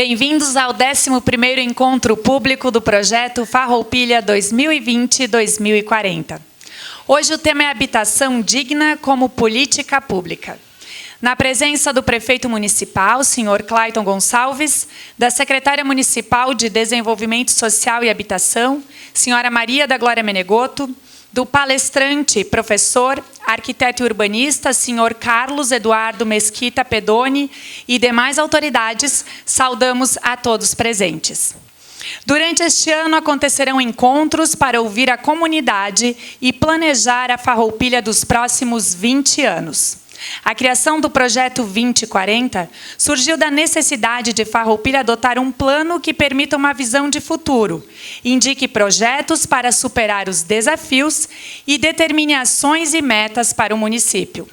Bem-vindos ao 11º Encontro Público do Projeto Farroupilha 2020-2040. Hoje o tema é Habitação Digna como Política Pública. Na presença do Prefeito Municipal, senhor Clayton Gonçalves, da Secretária Municipal de Desenvolvimento Social e Habitação, senhora Maria da Glória Menegotto, do palestrante, professor, arquiteto e urbanista, senhor Carlos Eduardo Mesquita Pedoni e demais autoridades, saudamos a todos presentes. Durante este ano acontecerão encontros para ouvir a comunidade e planejar a Farroupilha dos próximos 20 anos. A criação do Projeto 2040 surgiu da necessidade de Farroupilha adotar um plano que permita uma visão de futuro, indique projetos para superar os desafios e determine ações e metas para o município.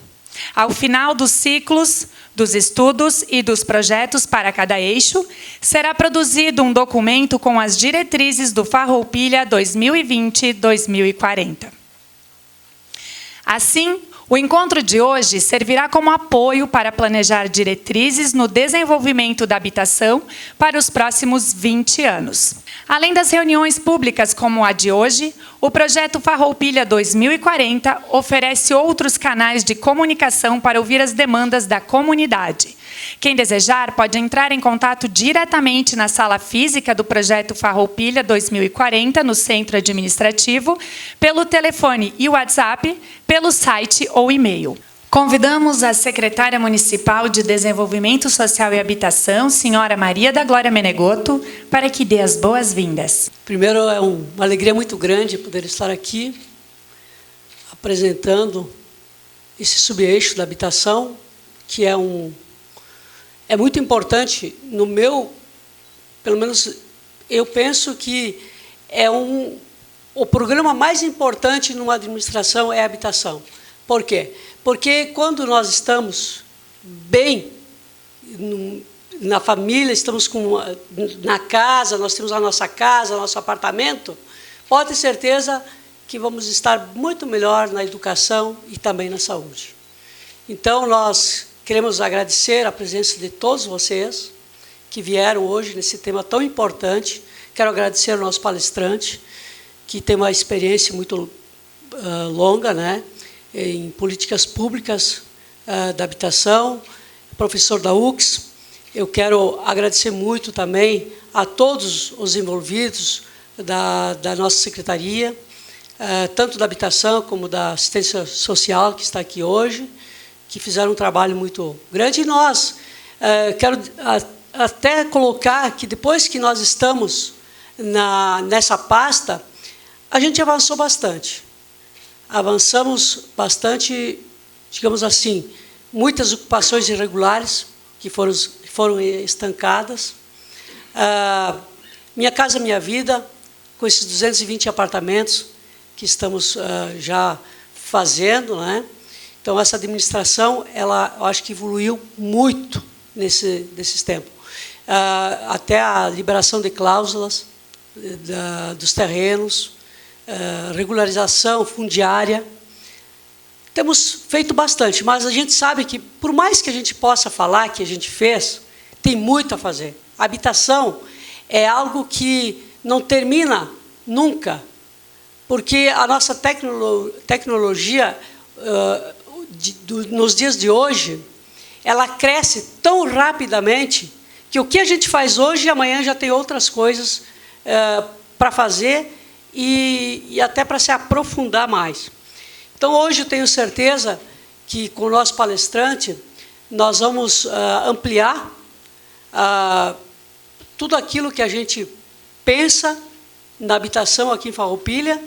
Ao final dos ciclos, dos estudos e dos projetos para cada eixo, será produzido um documento com as diretrizes do Farroupilha 2020-2040. Assim, o encontro de hoje servirá como apoio para planejar diretrizes no desenvolvimento da habitação para os próximos 20 anos. Além das reuniões públicas como a de hoje, o projeto Farroupilha 2040 oferece outros canais de comunicação para ouvir as demandas da comunidade. Quem desejar pode entrar em contato diretamente na sala física do projeto Farroupilha 2040, no centro administrativo, pelo telefone e WhatsApp, pelo site ou e-mail. Convidamos a secretária municipal de Desenvolvimento Social e Habitação, senhora Maria da Glória Menegotto, para que dê as boas-vindas. Primeiro, é uma alegria muito grande poder estar aqui apresentando esse subeixo da habitação, que é muito importante pelo menos eu penso que o programa mais importante numa administração é a habitação. Por quê? Porque quando nós estamos bem na família, estamos na casa, nós temos a nossa casa, nosso apartamento, pode ter certeza que vamos estar muito melhor na educação e também na saúde. Então, nós queremos agradecer a presença de todos vocês que vieram hoje nesse tema tão importante. Quero agradecer ao nosso palestrante, que tem uma experiência muito longa, né, em políticas públicas da habitação, professor da UX. Eu quero agradecer muito também a todos os envolvidos da nossa secretaria, tanto da habitação como da assistência social, que está aqui hoje, que fizeram um trabalho muito grande. E nós, quero até colocar que depois que nós estamos nessa pasta, a gente avançou bastante. Avançamos bastante, digamos assim, muitas ocupações irregulares que foram estancadas. Minha Casa Minha Vida, com esses 220 apartamentos que estamos já fazendo, né? Então, essa administração, eu acho que evoluiu muito nesses tempos. Até a liberação de cláusulas dos terrenos, regularização fundiária. Temos feito bastante, mas a gente sabe que, por mais que a gente possa falar que a gente fez, tem muito a fazer. A habitação é algo que não termina nunca, porque a nossa tecnologia, nos dias de hoje, ela cresce tão rapidamente que o que a gente faz hoje, amanhã já tem outras coisas para fazer e até para se aprofundar mais. Então, hoje eu tenho certeza que, com o nosso palestrante, nós vamos ampliar tudo aquilo que a gente pensa na habitação aqui em Farroupilha,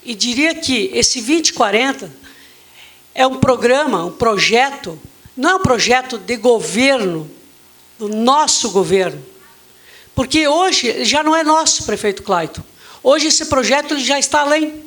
e diria que esse 2040 é um programa, um projeto, não é um projeto de governo, do nosso governo, porque hoje já não é nosso, prefeito Clayton. Hoje esse projeto ele já está além,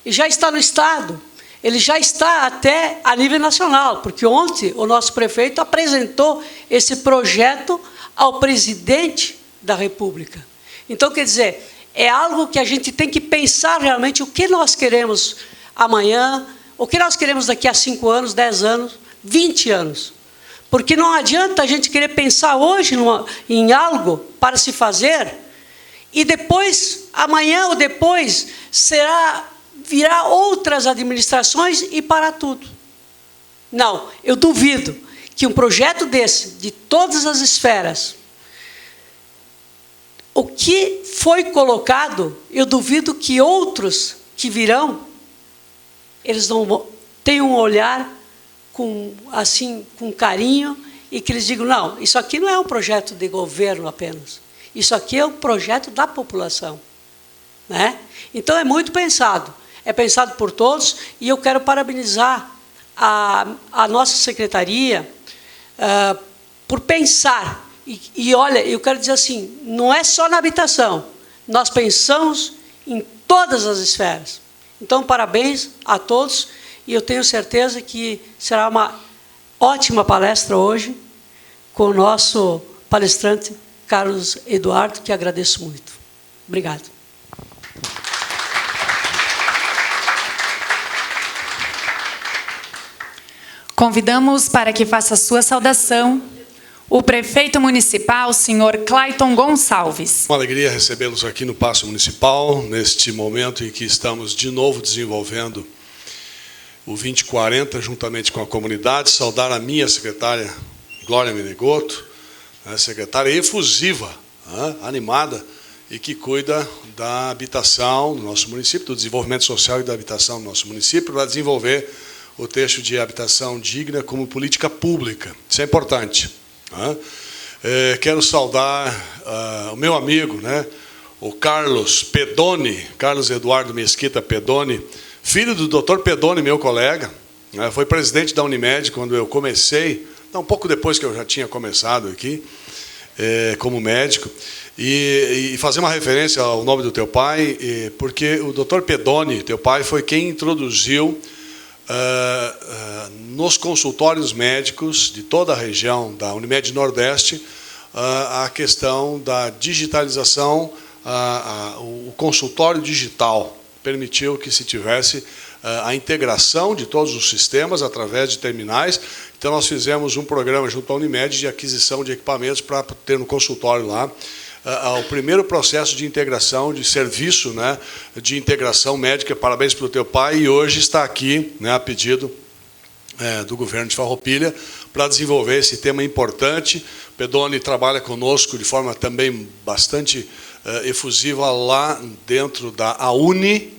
ele já está no Estado, ele já está até a nível nacional, porque ontem o nosso prefeito apresentou esse projeto ao presidente da República. Então, quer dizer, é algo que a gente tem que pensar realmente o que nós queremos amanhã, o que nós queremos daqui a 5 anos, 10 anos, 20 anos. Porque não adianta a gente querer pensar hoje em algo para se fazer e depois, amanhã ou depois, virá outras administrações e parar tudo. Não, eu duvido que um projeto desse, de todas as esferas, o que foi colocado, eu duvido que outros que virão, eles não tenham um olhar com carinho e que eles digam, não, isso aqui não é um projeto de governo apenas, isso aqui é um projeto da população. Né? Então, é muito pensado, é pensado por todos, e eu quero parabenizar a nossa secretaria por pensar. E olha, eu quero dizer assim, não é só na habitação, nós pensamos em todas as esferas. Então, parabéns a todos, e eu tenho certeza que será uma ótima palestra hoje, com o nosso palestrante, Carlos Eduardo, que agradeço muito. Obrigado. Convidamos para que faça a sua saudação o prefeito municipal, senhor Clayton Gonçalves. Uma alegria recebê-los aqui no Paço Municipal, neste momento em que estamos de novo desenvolvendo o 2040, juntamente com a comunidade. Saudar a minha secretária, Glória Menegoto, secretária efusiva, animada, e que cuida da habitação no nosso município, do desenvolvimento social e da habitação no nosso município, para desenvolver o texto de habitação digna como política pública. Isso é importante. Quero saudar o meu amigo, o Carlos Pedoni, Carlos Eduardo Mesquita Pedoni, filho do Dr. Pedoni, meu colega, foi presidente da Unimed quando eu comecei, um pouco depois que eu já tinha começado aqui, como médico, e fazer uma referência ao nome do teu pai, porque o Dr. Pedoni, teu pai, foi quem introduziu nos consultórios médicos de toda a região da Unimed Nordeste a questão da digitalização, o consultório digital permitiu que se tivesse a integração de todos os sistemas através de terminais. Então, nós fizemos um programa junto à Unimed de aquisição de equipamentos para ter no consultório lá o primeiro processo de integração, de serviço, de integração médica. Parabéns para o teu pai, e hoje está aqui, a pedido do governo de Farroupilha, para desenvolver esse tema importante. Pedoni trabalha conosco de forma também bastante efusiva lá dentro da AUNI,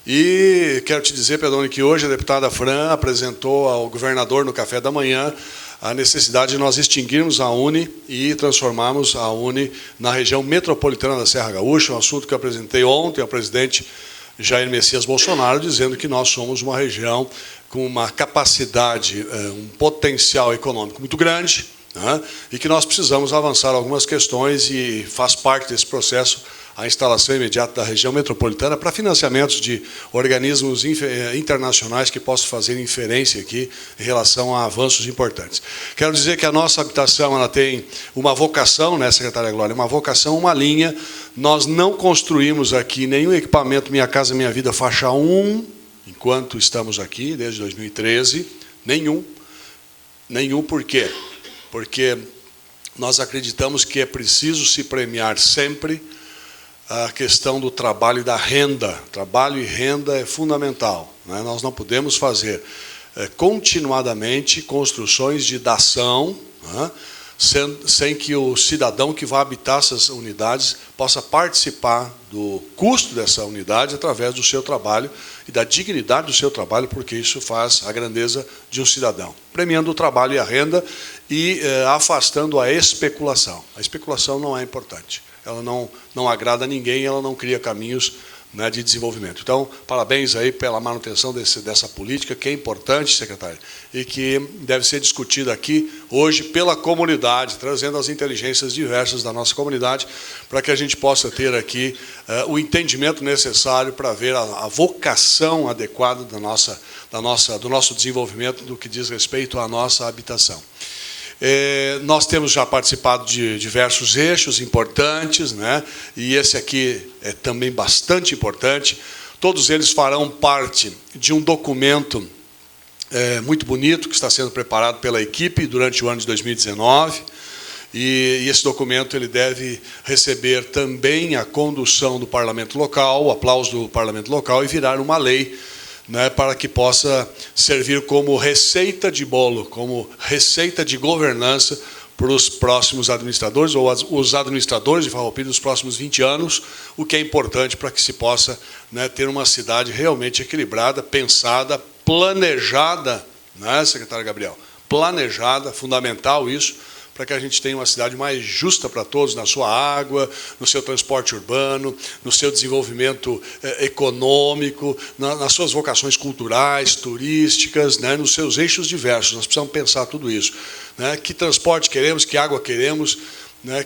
E quero te dizer, Pedoni, que hoje a deputada Fran apresentou ao governador no café da manhã a necessidade de nós extinguirmos a UNI e transformarmos a UNI na região metropolitana da Serra Gaúcha, um assunto que eu apresentei ontem ao presidente Jair Messias Bolsonaro, dizendo que nós somos uma região com uma capacidade, um potencial econômico muito grande, e que nós precisamos avançar algumas questões, e faz parte desse processo a instalação imediata da região metropolitana para financiamentos de organismos internacionais que possam fazer inferência aqui em relação a avanços importantes. Quero dizer que a nossa habitação ela tem uma vocação, secretária Glória, uma vocação, uma linha. Nós não construímos aqui nenhum equipamento Minha Casa Minha Vida faixa 1, enquanto estamos aqui, desde 2013, nenhum. Por quê? Porque nós acreditamos que é preciso se premiar sempre a questão do trabalho e da renda. Trabalho e renda é fundamental. Nós não podemos fazer continuadamente construções de dação, sem que o cidadão que vai habitar essas unidades possa participar do custo dessa unidade através do seu trabalho e da dignidade do seu trabalho, porque isso faz a grandeza de um cidadão. Premiando o trabalho e a renda e afastando a especulação. A especulação não é importante. Ela não agrada a ninguém, ela não cria caminhos de desenvolvimento. Então, parabéns aí pela manutenção dessa política, que é importante, secretário, e que deve ser discutida aqui hoje pela comunidade, trazendo as inteligências diversas da nossa comunidade, para que a gente possa ter aqui o entendimento necessário para ver a vocação adequada do nosso desenvolvimento, do que diz respeito à nossa habitação. Nós temos já participado de diversos eixos importantes, e esse aqui é também bastante importante. Todos eles farão parte de um documento muito bonito que está sendo preparado pela equipe durante o ano de 2019. E esse documento ele deve receber também a condução do parlamento local, o aplauso do parlamento local e virar uma lei, né, para que possa servir como receita de bolo, como receita de governança para os próximos administradores, ou os administradores de Farroupilha dos próximos 20 anos, o que é importante para que se possa, né, ter uma cidade realmente equilibrada, pensada, planejada, né, secretário Gabriel? Planejada, fundamental isso, para que a gente tenha uma cidade mais justa para todos, na sua água, no seu transporte urbano, no seu desenvolvimento econômico, nas suas vocações culturais, turísticas, né, nos seus eixos diversos. Nós precisamos pensar tudo isso, né? Que transporte queremos, que água queremos, né,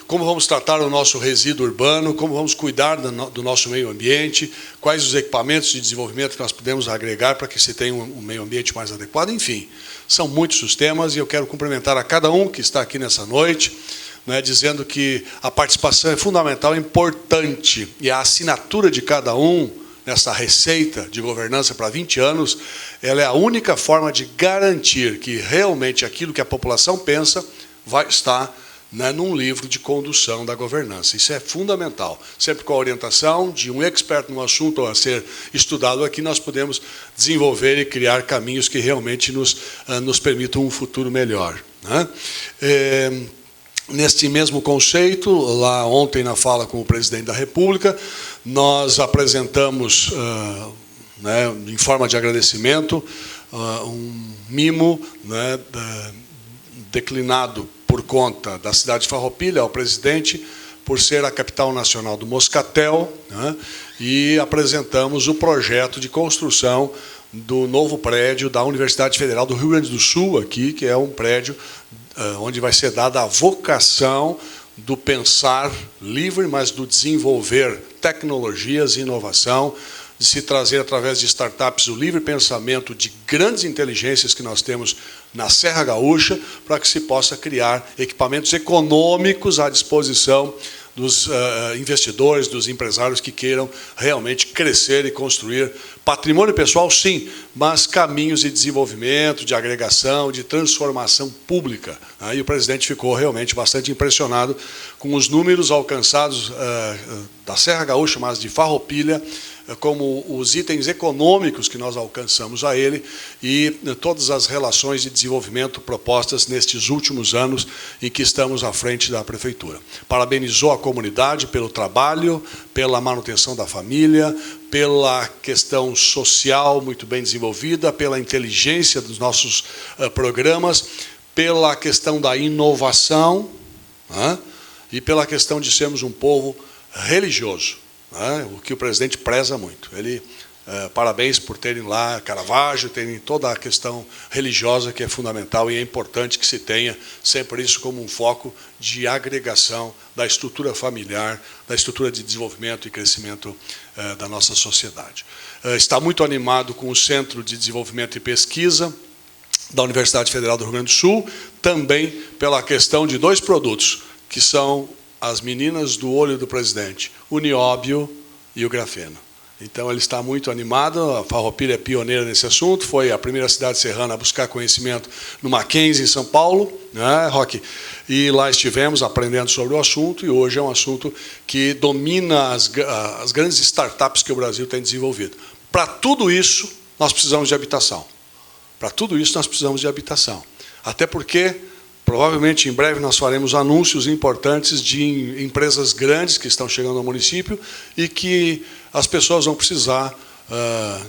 como vamos tratar o nosso resíduo urbano, como vamos cuidar do nosso meio ambiente, quais os equipamentos de desenvolvimento que nós podemos agregar para que se tenha um meio ambiente mais adequado, enfim. São muitos os temas e eu quero cumprimentar a cada um que está aqui nessa noite, né, dizendo que a participação é fundamental, importante, e a assinatura de cada um nessa receita de governança para 20 anos, ela é a única forma de garantir que realmente aquilo que a população pensa vai estar, né, num livro de condução da governança. Isso é fundamental. Sempre com a orientação de um expert no assunto a ser estudado aqui, nós podemos desenvolver e criar caminhos que realmente nos permitam um futuro melhor, né? Neste mesmo conceito, lá ontem na fala com o presidente da República, nós apresentamos, né, em forma de agradecimento, um mimo, né, declinado por conta da cidade de Farroupilha ao presidente, por ser a capital nacional do moscatel, né, e apresentamos o projeto de construção do novo prédio da Universidade Federal do Rio Grande do Sul, aqui, que é um prédio onde vai ser dada a vocação do pensar livre, mas do desenvolver tecnologias e inovação, de se trazer, através de startups, o livre pensamento de grandes inteligências que nós temos na Serra Gaúcha, para que se possa criar equipamentos econômicos à disposição dos investidores, dos empresários que queiram realmente crescer e construir patrimônio pessoal, sim, mas caminhos de desenvolvimento, de agregação, de transformação pública. Aí o presidente ficou realmente bastante impressionado com os números alcançados da Serra Gaúcha, mas de Farroupilha, como os itens econômicos que nós alcançamos a ele e todas as relações de desenvolvimento propostas nestes últimos anos em que estamos à frente da Prefeitura. Parabenizou a comunidade pelo trabalho, pela manutenção da família, pela questão social muito bem desenvolvida, pela inteligência dos nossos programas, pela questão da inovação, né, e pela questão de sermos um povo religioso, o que o presidente preza muito. Ele, parabéns por terem lá Caravaggio, terem toda a questão religiosa que é fundamental e é importante que se tenha sempre isso como um foco de agregação da estrutura familiar, da estrutura de desenvolvimento e crescimento da nossa sociedade. Está muito animado com o Centro de Desenvolvimento e Pesquisa da Universidade Federal do Rio Grande do Sul, também pela questão de dois produtos, que são as meninas do olho do presidente, o nióbio e o grafeno. Então, ele está muito animado, a Farroupilha é pioneira nesse assunto, foi a primeira cidade serrana a buscar conhecimento no Mackenzie, em São Paulo, né, Roque? E lá estivemos aprendendo sobre o assunto, e hoje é um assunto que domina as grandes startups que o Brasil tem desenvolvido. Para tudo isso, nós precisamos de habitação. Para tudo isso, nós precisamos de habitação. Até porque, provavelmente, em breve, nós faremos anúncios importantes de empresas grandes que estão chegando ao município e que as pessoas vão precisar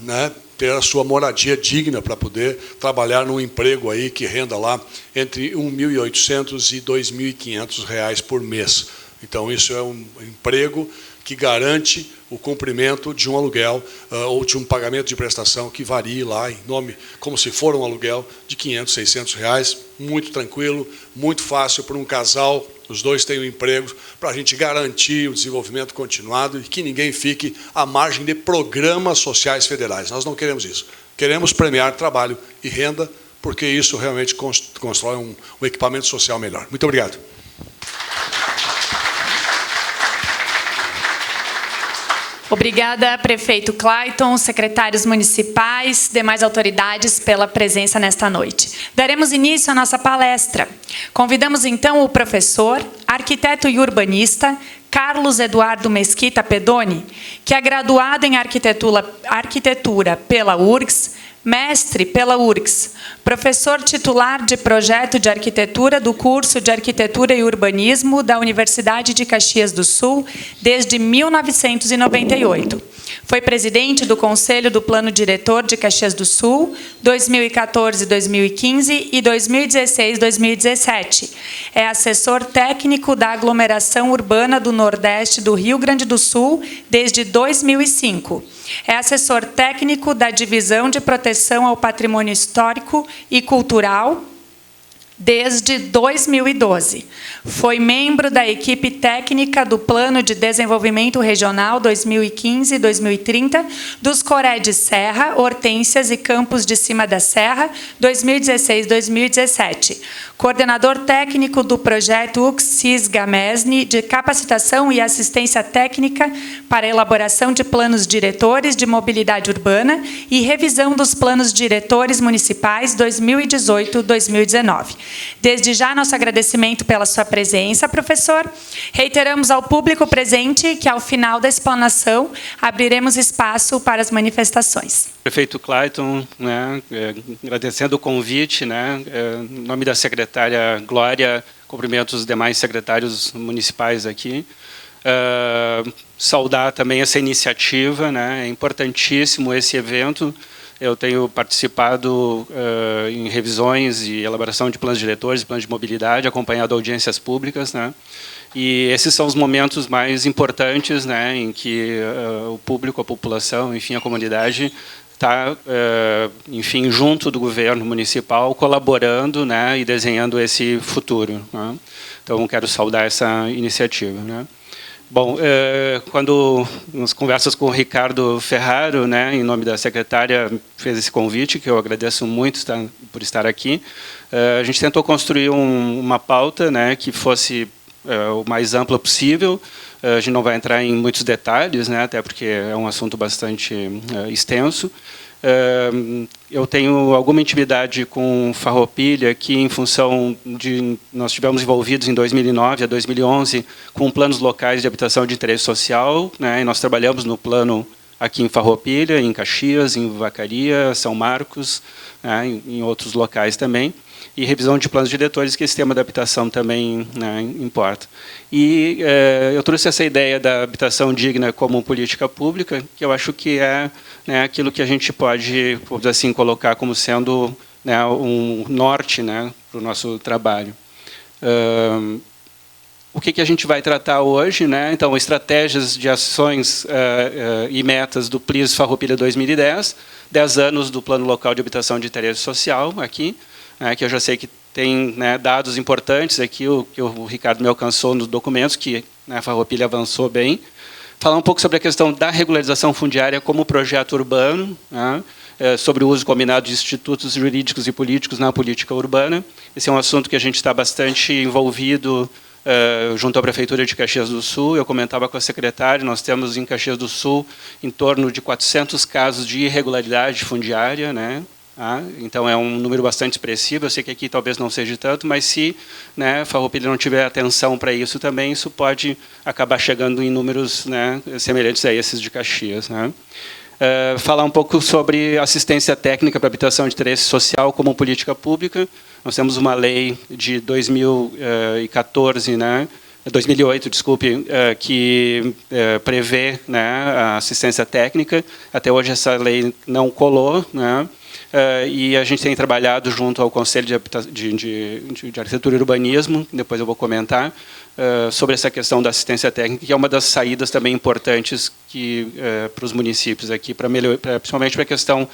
né, ter a sua moradia digna para poder trabalhar num emprego aí que renda lá entre R$ 1.800 e R$ 2.500 por mês. Então, isso é um emprego que garante o cumprimento de um aluguel ou de um pagamento de prestação que varie lá, em nome, como se for um aluguel, de R$ 500, R$ 600, muito tranquilo, muito fácil para um casal, os dois têm um emprego, para a gente garantir o desenvolvimento continuado e que ninguém fique à margem de programas sociais federais. Nós não queremos isso. Queremos premiar trabalho e renda, porque isso realmente constrói um equipamento social melhor. Muito obrigado. Obrigada, prefeito Clayton, secretários municipais, demais autoridades pela presença nesta noite. Daremos início à nossa palestra. Convidamos então o professor, arquiteto e urbanista, Carlos Eduardo Mesquita Pedoni, que é graduado em arquitetura pela URGS, mestre pela URGS, professor titular de projeto de arquitetura do curso de Arquitetura e Urbanismo da Universidade de Caxias do Sul desde 1998. Foi presidente do Conselho do Plano Diretor de Caxias do Sul, 2014-2015 e 2016-2017. É assessor técnico da Aglomeração Urbana do Nordeste do Rio Grande do Sul desde 2005. É assessor técnico da Divisão de Proteção ao Patrimônio Histórico e Cultural desde 2012. Foi membro da equipe técnica do Plano de Desenvolvimento Regional 2015-2030, dos Coré de Serra, Hortências e Campos de Cima da Serra, 2016-2017. Coordenador técnico do projeto UCSIS-GAMESNE de capacitação e assistência técnica para elaboração de planos diretores de mobilidade urbana e revisão dos planos diretores municipais 2018-2019. Desde já, nosso agradecimento pela sua presença, professor. Reiteramos ao público presente que, ao final da explanação, abriremos espaço para as manifestações. Prefeito Clayton, né, agradecendo o convite, né, em nome da secretária Glória, cumprimento os demais secretários municipais aqui. Saudar também essa iniciativa, né, é importantíssimo esse evento. Eu tenho participado em revisões e elaboração de planos diretores, planos de mobilidade, acompanhado audiências públicas, né? E esses são os momentos mais importantes, né, em que o público, a população, enfim, a comunidade está, enfim, junto do governo municipal, colaborando, né, e desenhando esse futuro, né? Então, quero saudar essa iniciativa, né? Bom, quando nas conversas com o Ricardo Ferraro, né, em nome da secretária, fez esse convite, que eu agradeço muito por estar aqui, a gente tentou construir uma pauta, né, que fosse o mais ampla possível. A gente não vai entrar em muitos detalhes, né, até porque é um assunto bastante extenso. Eu tenho alguma intimidade com Farroupilha, que em função de... Nós estivemos envolvidos em 2009 a 2011 com planos locais de habitação de interesse social, né, e nós trabalhamos no plano aqui em Farroupilha, em Caxias, em Vacaria, São Marcos, né, em outros locais também, e revisão de planos diretores, que esse tema da habitação também, né, importa. E eu trouxe essa ideia da habitação digna como política pública, que eu acho que é, né, aquilo que a gente pode, vamos dizer assim, colocar como sendo, né, um norte, né, para o nosso trabalho. O que a gente vai tratar hoje, né? Então, estratégias de ações e metas do PLIS Farroupilha 2010, 10 anos do Plano Local de Habitação de Interesse Social, aqui, que eu já sei que tem, né, dados importantes aqui, que o Ricardo me alcançou nos documentos, que, né, Farroupilha avançou bem. Falar um pouco sobre a questão da regularização fundiária como projeto urbano, né, sobre o uso combinado de institutos jurídicos e políticos na política urbana. Esse é um assunto que a gente está bastante envolvido junto à Prefeitura de Caxias do Sul. Eu comentava com a secretária, nós temos em Caxias do Sul em torno de 400 casos de irregularidade fundiária, né? Então, é um número bastante expressivo. Eu sei que aqui talvez não seja tanto, mas se, né, Farroupilha não tiver atenção para isso também, isso pode acabar chegando em números, né, semelhantes a esses de Caxias, né? Falar um pouco sobre assistência técnica para habitação de interesse social como política pública. Nós temos uma lei de 2014, né, 2008, desculpe, que prevê, né, a assistência técnica. Até hoje essa lei não colou, né? E a gente tem trabalhado junto ao Conselho de Arquitetura e Urbanismo, depois eu vou comentar, sobre essa questão da assistência técnica, que é uma das saídas também importantes para os municípios aqui, principalmente para a questão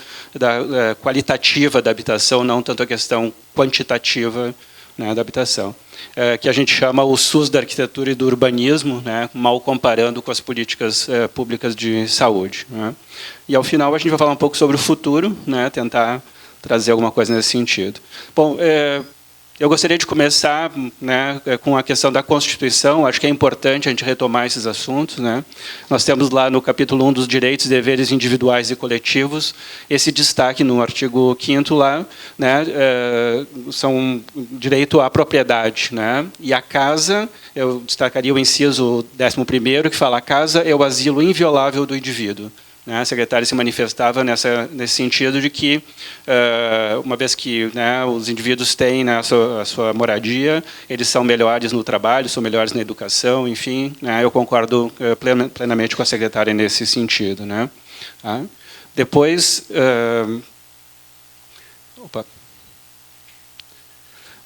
qualitativa da habitação, não tanto a questão quantitativa, né, da habitação, que a gente chama o SUS da arquitetura e do urbanismo, né, mal comparando com as políticas públicas de saúde, né. E, ao final, a gente vai falar um pouco sobre o futuro, né, tentar trazer alguma coisa nesse sentido. Bom, Eu gostaria de começar, né, com a questão da Constituição. Acho que é importante a gente retomar esses assuntos, né? Nós temos lá no capítulo 1 dos direitos e deveres individuais e coletivos esse destaque no artigo 5º lá, né, são direito à propriedade, né? E a casa, eu destacaria o inciso 11º, que fala: a casa é o asilo inviolável do indivíduo. A secretária se manifestava nesse sentido de que, uma vez que, né, os indivíduos têm, né, a sua moradia, eles são melhores no trabalho, são melhores na educação, enfim, né, eu concordo plenamente com a secretária nesse sentido, né. Tá? Depois,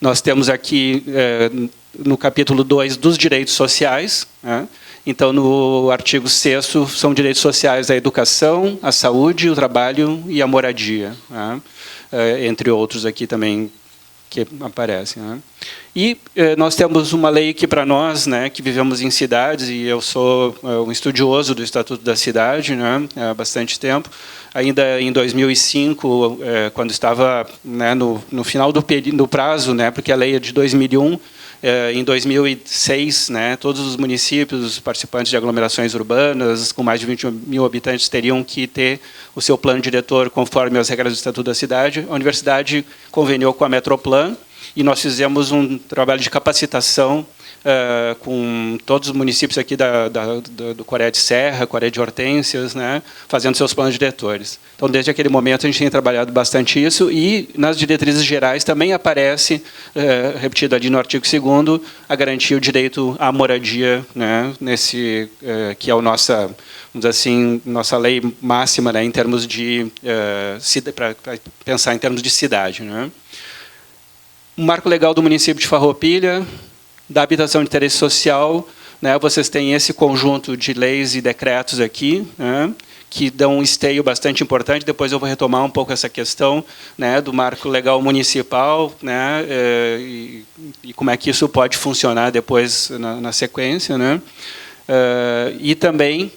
nós temos aqui, no capítulo 2, dos direitos sociais, né. Então, no artigo 6º, são direitos sociais a educação, a saúde, o trabalho e a moradia, né? Entre outros aqui também que aparecem, né? E nós temos uma lei que, para nós, né, que vivemos em cidades, e eu sou um estudioso do Estatuto da Cidade, né, há bastante tempo, ainda em 2005, quando estava, né, no final do prazo, né, porque a lei é de 2001, em 2006, né, todos os municípios participantes de aglomerações urbanas com mais de 20 mil habitantes teriam que ter o seu plano diretor conforme as regras do Estatuto da Cidade. A universidade conveniou com a Metroplan e nós fizemos um trabalho de capacitação com todos os municípios aqui do Coreia de Serra, Coreia de Hortênsias, né, fazendo seus planos diretores. Então, desde aquele momento, a gente tem trabalhado bastante isso, e nas diretrizes gerais também aparece, repetido ali no artigo 2º, a garantia o direito à moradia, né, que é a nossa, vamos dizer assim, nossa lei máxima, né, em termos de, para pensar em termos de cidade, né. O marco legal do município de Farroupilha, da habitação de interesse social, né, vocês têm esse conjunto de leis e decretos aqui, né, que dão um esteio bastante importante. Depois eu vou retomar um pouco essa questão, né, do marco legal municipal, né, e como é que isso pode funcionar depois na sequência, né. E também,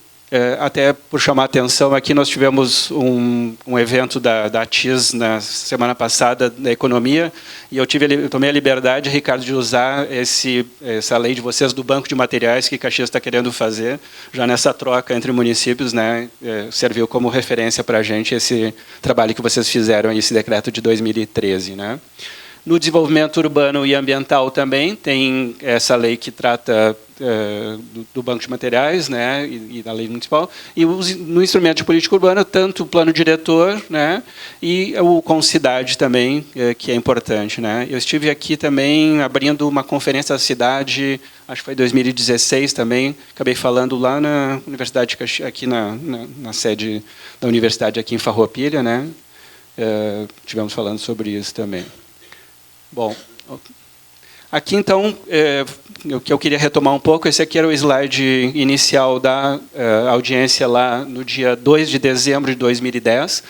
até por chamar a atenção, aqui nós tivemos um evento da ATIS na semana passada, da economia, e eu tomei a liberdade, Ricardo, de usar essa lei de vocês do banco de materiais que Caxias está querendo fazer, já nessa troca entre municípios, né, serviu como referência para a gente esse trabalho que vocês fizeram, esse decreto de 2013. Né. No desenvolvimento urbano e ambiental também tem essa lei que trata do banco de materiais, né, e da lei municipal, e no instrumento de política urbana, tanto o plano diretor, né, e o Concidade também, que é importante. Né. Eu estive aqui também abrindo uma conferência da cidade, acho que foi em 2016 também, acabei falando lá na Universidade, aqui na sede da Universidade aqui em Farroupilha, né, tivemos falando sobre isso também. Bom, aqui então, o que eu queria retomar um pouco, esse aqui era o slide inicial da audiência lá no dia 2 de dezembro de 2010,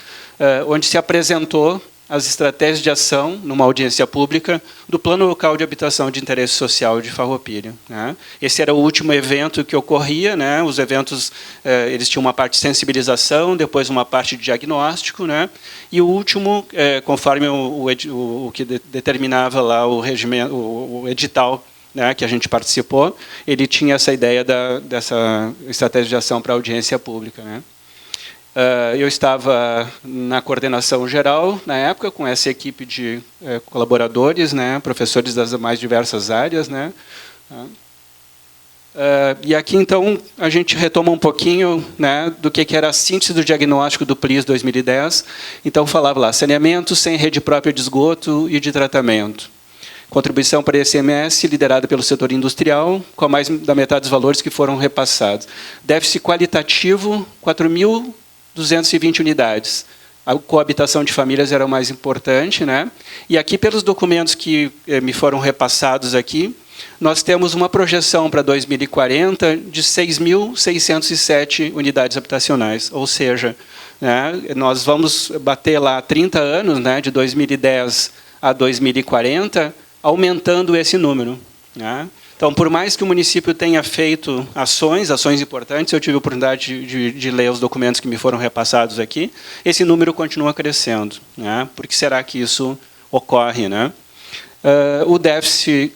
onde se apresentou as estratégias de ação, numa audiência pública, do Plano Local de Habitação de Interesse Social de Farroupilha. Né? Esse era o último evento que ocorria, né? Os eventos, eles tinham uma parte de sensibilização, depois uma parte de diagnóstico, né? E o último, conforme o que determinava lá o edital, né, que a gente participou, ele tinha essa ideia dessa estratégia de ação para a audiência pública. Né? Eu estava na coordenação geral, na época, com essa equipe de colaboradores, né, professores das mais diversas áreas. Né, e aqui, então, a gente retoma um pouquinho, né, do que era a síntese do diagnóstico do PLIS 2010. Então, falava lá, saneamento sem rede própria de esgoto e de tratamento. Contribuição para a ICMS, liderada pelo setor industrial, com a mais da metade dos valores que foram repassados. Déficit qualitativo, 4.220 unidades. A coabitação de famílias era o mais importante. Né? E aqui, pelos documentos que me foram repassados aqui, nós temos uma projeção para 2040 de 6.607 unidades habitacionais. Ou seja, né, nós vamos bater lá 30 anos, né, de 2010 a 2040, aumentando esse número. Né? Então, por mais que o município tenha feito ações importantes, eu tive a oportunidade de ler os documentos que me foram repassados aqui, esse número continua crescendo. Né? Por que será que isso ocorre? Né? O déficit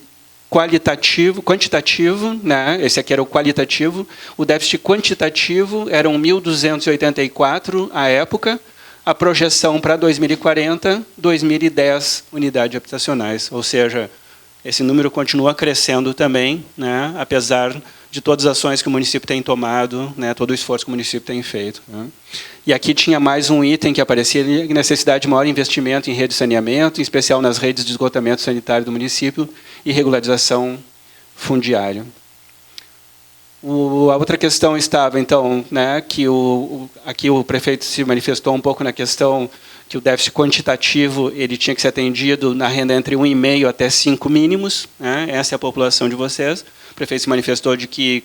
quantitativo, né? Esse aqui era o qualitativo. O déficit quantitativo eram 1.284 à época. A projeção para 2040, 2.010 unidades habitacionais. Ou seja, esse número continua crescendo também, né? Apesar de todas as ações que o município tem tomado, né? Todo o esforço que o município tem feito. Né? E aqui tinha mais um item que aparecia, necessidade de maior investimento em rede de saneamento, em especial nas redes de esgotamento sanitário do município e regularização fundiária. A outra questão estava, então, né, que aqui o prefeito se manifestou um pouco na questão que o déficit quantitativo ele tinha que ser atendido na renda entre 1,5 até 5 mínimos. Né, essa é a população de vocês. O prefeito se manifestou de que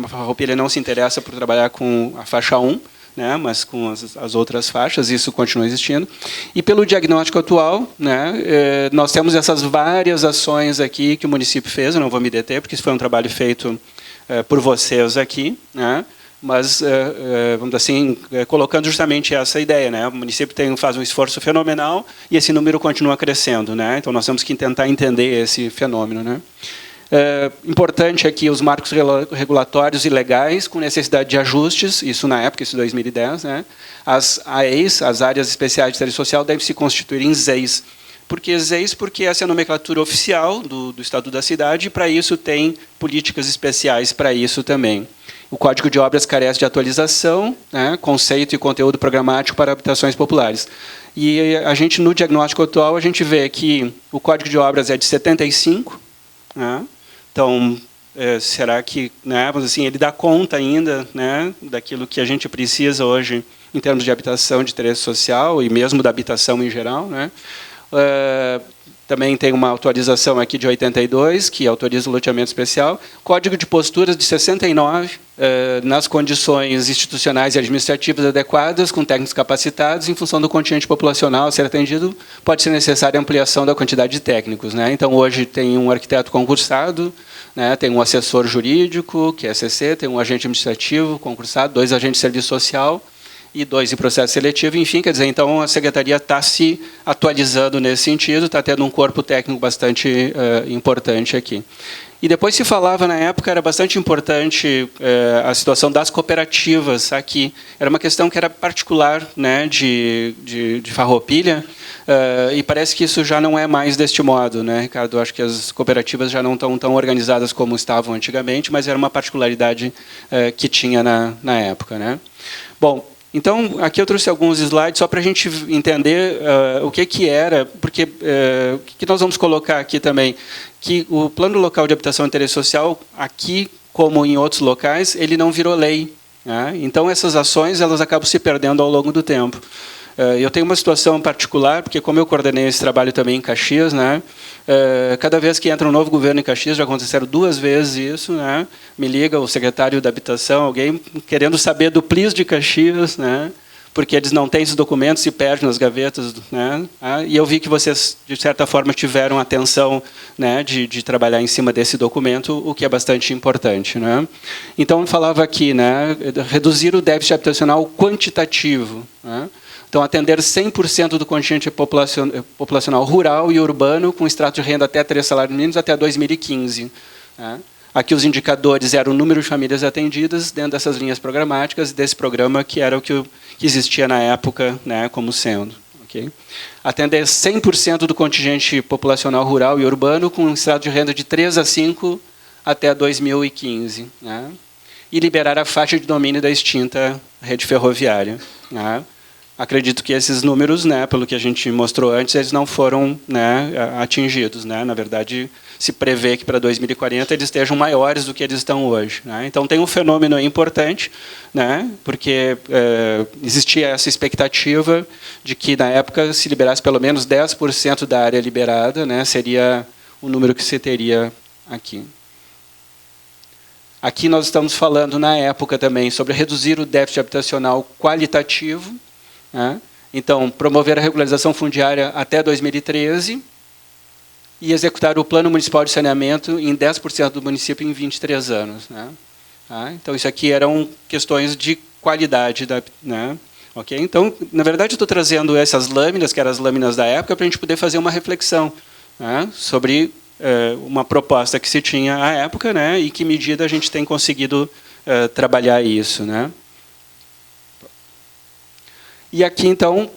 a Farroupilha não se interessa por trabalhar com a faixa 1, né, mas com as outras faixas, isso continua existindo. E pelo diagnóstico atual, né, nós temos essas várias ações aqui que o município fez, eu não vou me deter, porque isso foi um trabalho feito por vocês aqui, né, mas, vamos dizer assim, colocando justamente essa ideia. Né, o município faz um esforço fenomenal e esse número continua crescendo. Né, então, nós temos que tentar entender esse fenômeno. Né. Importante aqui os marcos regulatórios e legais com necessidade de ajustes, isso na época, isso em 2010. Né? As AEIs, as áreas especiais de interesse social, devem se constituir em ZEIs. Por que ZEIs? Porque essa é a nomenclatura oficial do Estatuto da Cidade e, para isso, tem políticas especiais para isso também. O Código de Obras carece de atualização, né? Conceito e conteúdo programático para habitações populares. E a gente, no diagnóstico atual, a gente vê que o Código de Obras é de 75, né? Então, será que, né, assim, ele dá conta ainda, né, daquilo que a gente precisa hoje em termos de habitação de interesse social e mesmo da habitação em geral? Né? Também tem uma atualização aqui de 82, que autoriza o loteamento especial. Código de posturas de 69, nas condições institucionais e administrativas adequadas, com técnicos capacitados, em função do contingente populacional a ser atendido, pode ser necessária a ampliação da quantidade de técnicos. Né? Então, hoje tem um arquiteto concursado, né? Tem um assessor jurídico, que é SCC, tem um agente administrativo concursado, 2 agentes de serviço social, e 2 em processo seletivo, enfim, quer dizer, então a Secretaria está se atualizando nesse sentido, está tendo um corpo técnico bastante importante aqui. E depois se falava, na época, era bastante importante a situação das cooperativas aqui. Era uma questão que era particular, né, de Farroupilha, e parece que isso já não é mais deste modo, né, Ricardo? Acho que as cooperativas já não estão tão organizadas como estavam antigamente, mas era uma particularidade que tinha na época. Né? Bom, então, aqui eu trouxe alguns slides só para a gente entender o que era, porque o que nós vamos colocar aqui também, que o Plano Local de Habitação e Interesse Social, aqui, como em outros locais, ele não virou lei. Né? Então, essas ações elas acabam se perdendo ao longo do tempo. Eu tenho uma situação particular, porque como eu coordenei esse trabalho também em Caxias, né, cada vez que entra um novo governo em Caxias, já aconteceram 2 vezes isso, né, me liga o secretário da Habitação, alguém querendo saber do PLIS de Caxias, né, porque eles não têm esses documentos, se perdem nas gavetas. Né, e eu vi que vocês, de certa forma, tiveram atenção, né, de trabalhar em cima desse documento, o que é bastante importante. Né. Então, eu falava aqui, né, reduzir o déficit habitacional quantitativo. Né, então, atender 100% do contingente populacional rural e urbano com extrato de renda até 3 salários mínimos até 2015. Né. Aqui os indicadores eram o número de famílias atendidas dentro dessas linhas programáticas desse programa, que era o que existia na época, né, como sendo. Okay? Atender 100% do contingente populacional rural e urbano com extrato de renda de 3 a 5 até 2015. Né? E liberar a faixa de domínio da extinta rede ferroviária. Né? Acredito que esses números, né, pelo que a gente mostrou antes, eles não foram, né, atingidos. Né? Na verdade, se prevê que para 2040 eles estejam maiores do que eles estão hoje. Né? Então, tem um fenômeno importante, né, porque existia essa expectativa de que, na época, se liberasse pelo menos 10% da área liberada, né, seria o número que se teria aqui. Aqui nós estamos falando, na época também, sobre reduzir o déficit habitacional qualitativo. Né? Então, promover a regularização fundiária até 2013 e executar o Plano Municipal de Saneamento em 10% do município em 23 anos. Né? Tá? Então, isso aqui eram questões de qualidade. Né? Okay? Então, na verdade, eu estou trazendo essas lâminas, que eram as lâminas da época, para a gente poder fazer uma reflexão. né, sobre uma proposta que se tinha à época, né, e que medida a gente tem conseguido trabalhar isso, né. E aqui, então,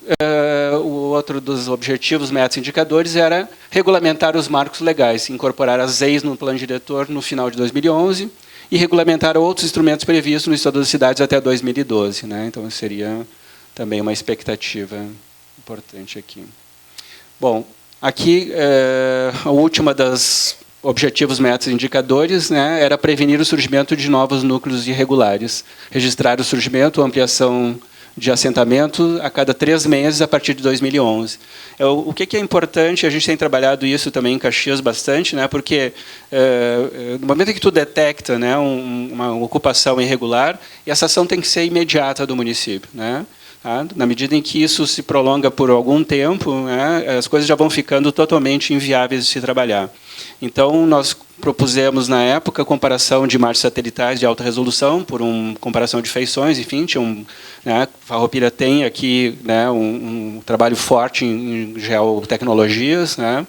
o outro dos objetivos, metas e indicadores era regulamentar os marcos legais, incorporar as leis no plano diretor no final de 2011 e regulamentar outros instrumentos previstos no Estatuto das Cidades até 2012. Né? Então, seria também uma expectativa importante aqui. Bom, aqui, a última das objetivos, metas e indicadores, né, era prevenir o surgimento de novos núcleos irregulares, registrar o surgimento ou ampliação de assentamento a cada 3 meses a partir de 2011. O que é importante, a gente tem trabalhado isso também em Caxias bastante, né, porque no momento em que tu detecta, né, uma ocupação irregular, essa ação tem que ser imediata do município. Né, tá? Na medida em que isso se prolonga por algum tempo, né, as coisas já vão ficando totalmente inviáveis de se trabalhar. Então, nós propusemos, na época, comparação de imagens satelitais de alta resolução, por comparação de feições, enfim, né, Farroupilha tem aqui, né, um trabalho forte em geotecnologias, né,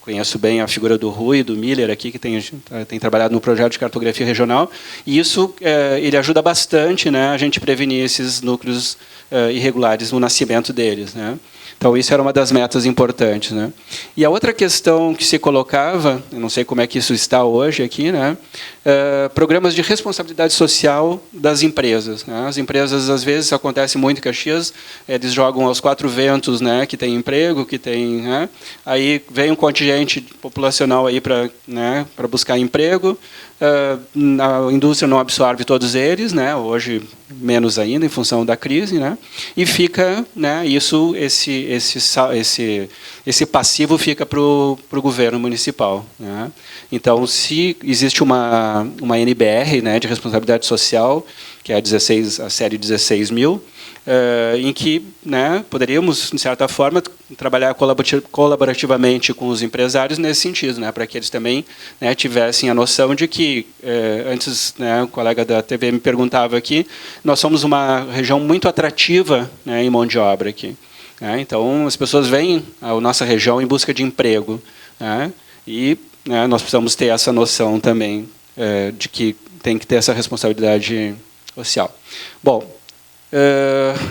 conheço bem a figura do Rui e do Miller aqui, que tem trabalhado no projeto de cartografia regional, e isso ele ajuda bastante, né, a gente prevenir esses núcleos irregulares no nascimento deles. Né. Então, isso era uma das metas importantes. Né? E a outra questão que se colocava, eu não sei como é que isso está hoje aqui, né? Programas de responsabilidade social das empresas. Né? As empresas, às vezes, acontece muito em Caxias, eles jogam aos 4 ventos, né, que tem emprego, que tem... Né? Aí vem um contingente populacional aí para, né, para buscar emprego, a indústria não absorve todos eles, né, hoje menos ainda em função da crise, né, e fica, né, esse passivo fica para o governo municipal. Né. Então, se existe uma NBR, né, de responsabilidade social, que é a série 16.000, em que, né, poderíamos, de certa forma, trabalhar colaborativamente com os empresários nesse sentido, né, para que eles também, né, tivessem a noção de que, antes, né, o colega da TV me perguntava aqui, nós somos uma região muito atrativa, né, em mão de obra aqui. Né, então, as pessoas vêm à nossa região em busca de emprego. Né, e, né, nós precisamos ter essa noção também de que tem que ter essa responsabilidade social. Bom,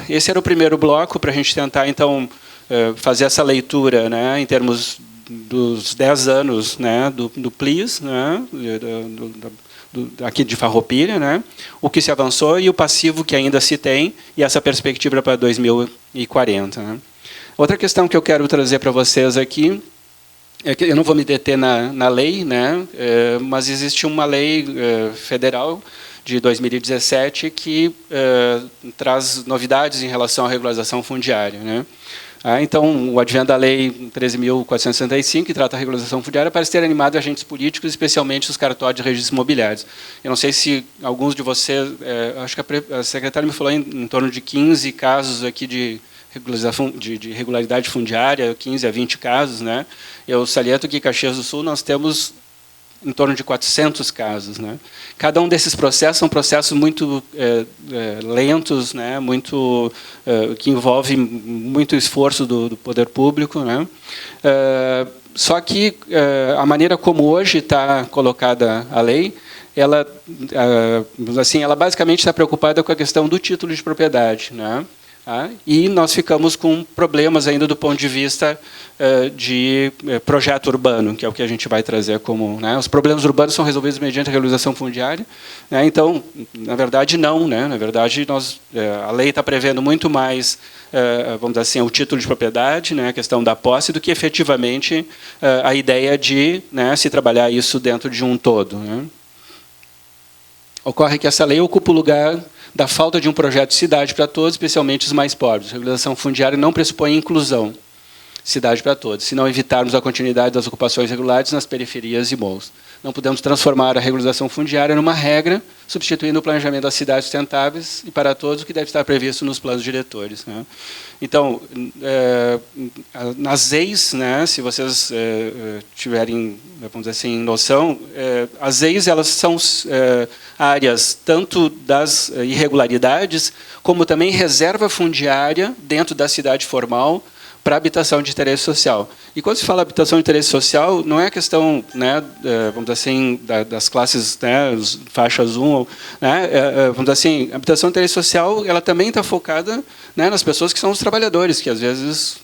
esse era o primeiro bloco para a gente tentar, então, fazer essa leitura, né, em termos dos 10 anos, né, do PLIS, né, aqui de Farroupilha, né, o que se avançou e o passivo que ainda se tem, e essa perspectiva para 2040. Né. Outra questão que eu quero trazer para vocês aqui, é que eu não vou me deter na lei, né, mas existe uma lei federal de 2017 que traz novidades em relação à regularização fundiária. Né? Então, o advento da Lei 13.465, que trata a regularização fundiária, parece ter animado agentes políticos, especialmente os cartórios de registros imobiliários. Eu não sei se alguns de vocês, acho que a secretária me falou em torno de 15 casos aqui de irregularidade fundiária, 15 a 20 casos. Né? Eu saliento que em Caxias do Sul nós temos em torno de 400 casos. Né? Cada um desses processos são processos muito lentos, né? Muito, que envolvem muito esforço do poder público. Né? Só que a maneira como hoje está colocada a lei, ela basicamente está preocupada com a questão do título de propriedade. Né? E nós ficamos com problemas ainda do ponto de vista de projeto urbano, que é o que a gente vai trazer como... Né, os problemas urbanos são resolvidos mediante a regularização fundiária. Né, então, na verdade, não. Né, na verdade, a lei está prevendo muito mais, vamos dizer assim, o título de propriedade, né, a questão da posse, do que efetivamente a ideia de, né, se trabalhar isso dentro de um todo. Né. Ocorre que essa lei ocupa o lugar da falta de um projeto de cidade para todos, especialmente os mais pobres. A regularização fundiária não pressupõe inclusão, cidade para todos, se não evitarmos a continuidade das ocupações regulares nas periferias e morros. Não podemos transformar a regularização fundiária numa regra, substituindo o planejamento das cidades sustentáveis e para todos, o que deve estar previsto nos planos diretores. Né? Então, nas EIs, né, se vocês tiverem, vamos dizer assim, noção, as EIs elas são áreas tanto das irregularidades, como também reserva fundiária dentro da cidade formal, para habitação de interesse social. E quando se fala habitação de interesse social, não é a questão, né, vamos dizer assim, das classes, né, faixas 1, né, vamos dizer assim, a habitação de interesse social, ela também está focada, né, nas pessoas que são os trabalhadores, que às vezes,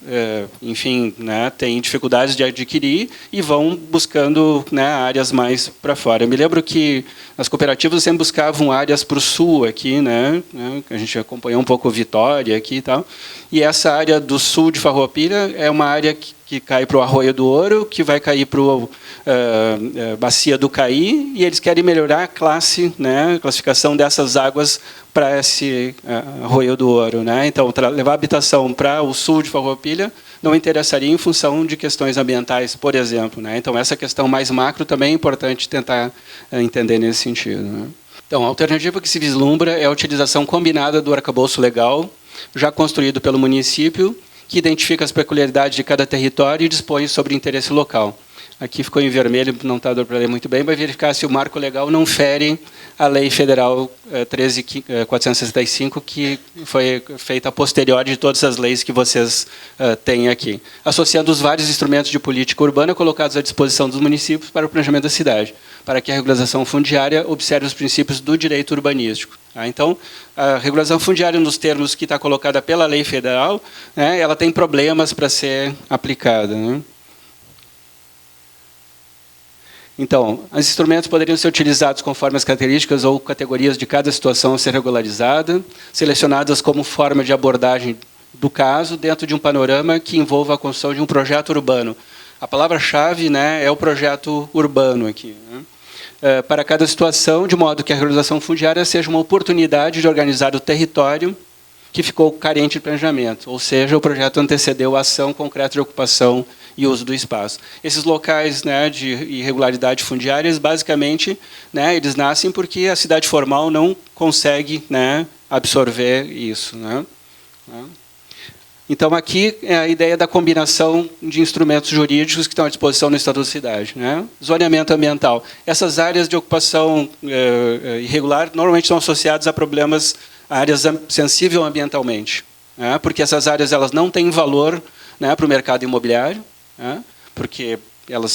enfim, né, têm dificuldades de adquirir e vão buscando, né, áreas mais para fora. Eu me lembro que as cooperativas sempre buscavam áreas para o sul aqui, né, a gente acompanhou um pouco Vitória aqui e tal, e essa área do sul de Farroupilha é uma área que cai para o Arroio do Ouro, que vai cair para a Bacia do Caí, e eles querem melhorar a classe, né, a classificação dessas águas para esse Arroio do Ouro, né? Então, levar a habitação para o sul de Farroupilha não interessaria em função de questões ambientais, por exemplo, né? Então, essa questão mais macro também é importante tentar entender nesse sentido, né? Então, a alternativa que se vislumbra é a utilização combinada do arcabouço legal, já construído pelo município, que identifica as peculiaridades de cada território e dispõe sobre interesse local. Aqui ficou em vermelho, não está dando para ler muito bem, vai verificar se o marco legal não fere a Lei Federal 13.465, que foi feita a posteriori de todas as leis que vocês têm aqui, associando os vários instrumentos de política urbana colocados à disposição dos municípios para o planejamento da cidade, para que a regularização fundiária observe os princípios do direito urbanístico. Então, a regulação fundiária, nos termos que está colocada pela Lei Federal, né, ela tem problemas para ser aplicada, né? Então, os instrumentos poderiam ser utilizados conforme as características ou categorias de cada situação a ser regularizada, selecionadas como forma de abordagem do caso, dentro de um panorama que envolva a construção de um projeto urbano. A palavra-chave, né, é o projeto urbano aqui, né? Para cada situação, de modo que a regularização fundiária seja uma oportunidade de organizar o território que ficou carente de planejamento, ou seja, o projeto antecedeu a ação concreta de ocupação e uso do espaço. Esses locais, né, de irregularidade fundiária, basicamente, né, eles nascem porque a cidade formal não consegue, né, absorver isso, né? Então, aqui é a ideia da combinação de instrumentos jurídicos que estão à disposição no Estatuto da Cidade, né? Zoneamento ambiental. Essas áreas de ocupação irregular normalmente são associadas a problemas, a áreas sensíveis ambientalmente, né? Porque essas áreas elas não têm valor, né, para o mercado imobiliário, né? Porque elas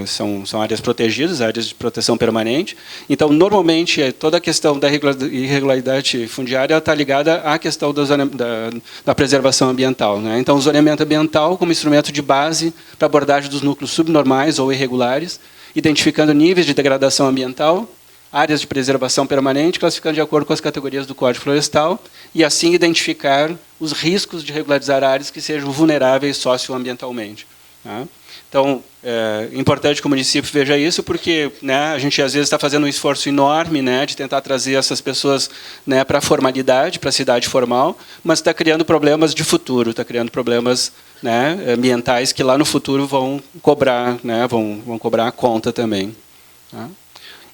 são áreas protegidas, áreas de proteção permanente. Então, normalmente, toda a questão da irregularidade fundiária está ligada à questão da preservação ambiental, né? Então, o zoneamento ambiental como instrumento de base para abordagem dos núcleos subnormais ou irregulares, identificando níveis de degradação ambiental, áreas de preservação permanente, classificando de acordo com as categorias do Código Florestal, e assim identificar os riscos de regularizar áreas que sejam vulneráveis socioambientalmente, tá? Então, é importante que o município veja isso, porque, né, a gente às vezes está fazendo um esforço enorme, né, de tentar trazer essas pessoas, né, para a formalidade, para a cidade formal, mas está criando problemas de futuro, está criando problemas, né, ambientais que lá no futuro vão cobrar, né, vão cobrar a conta também, tá?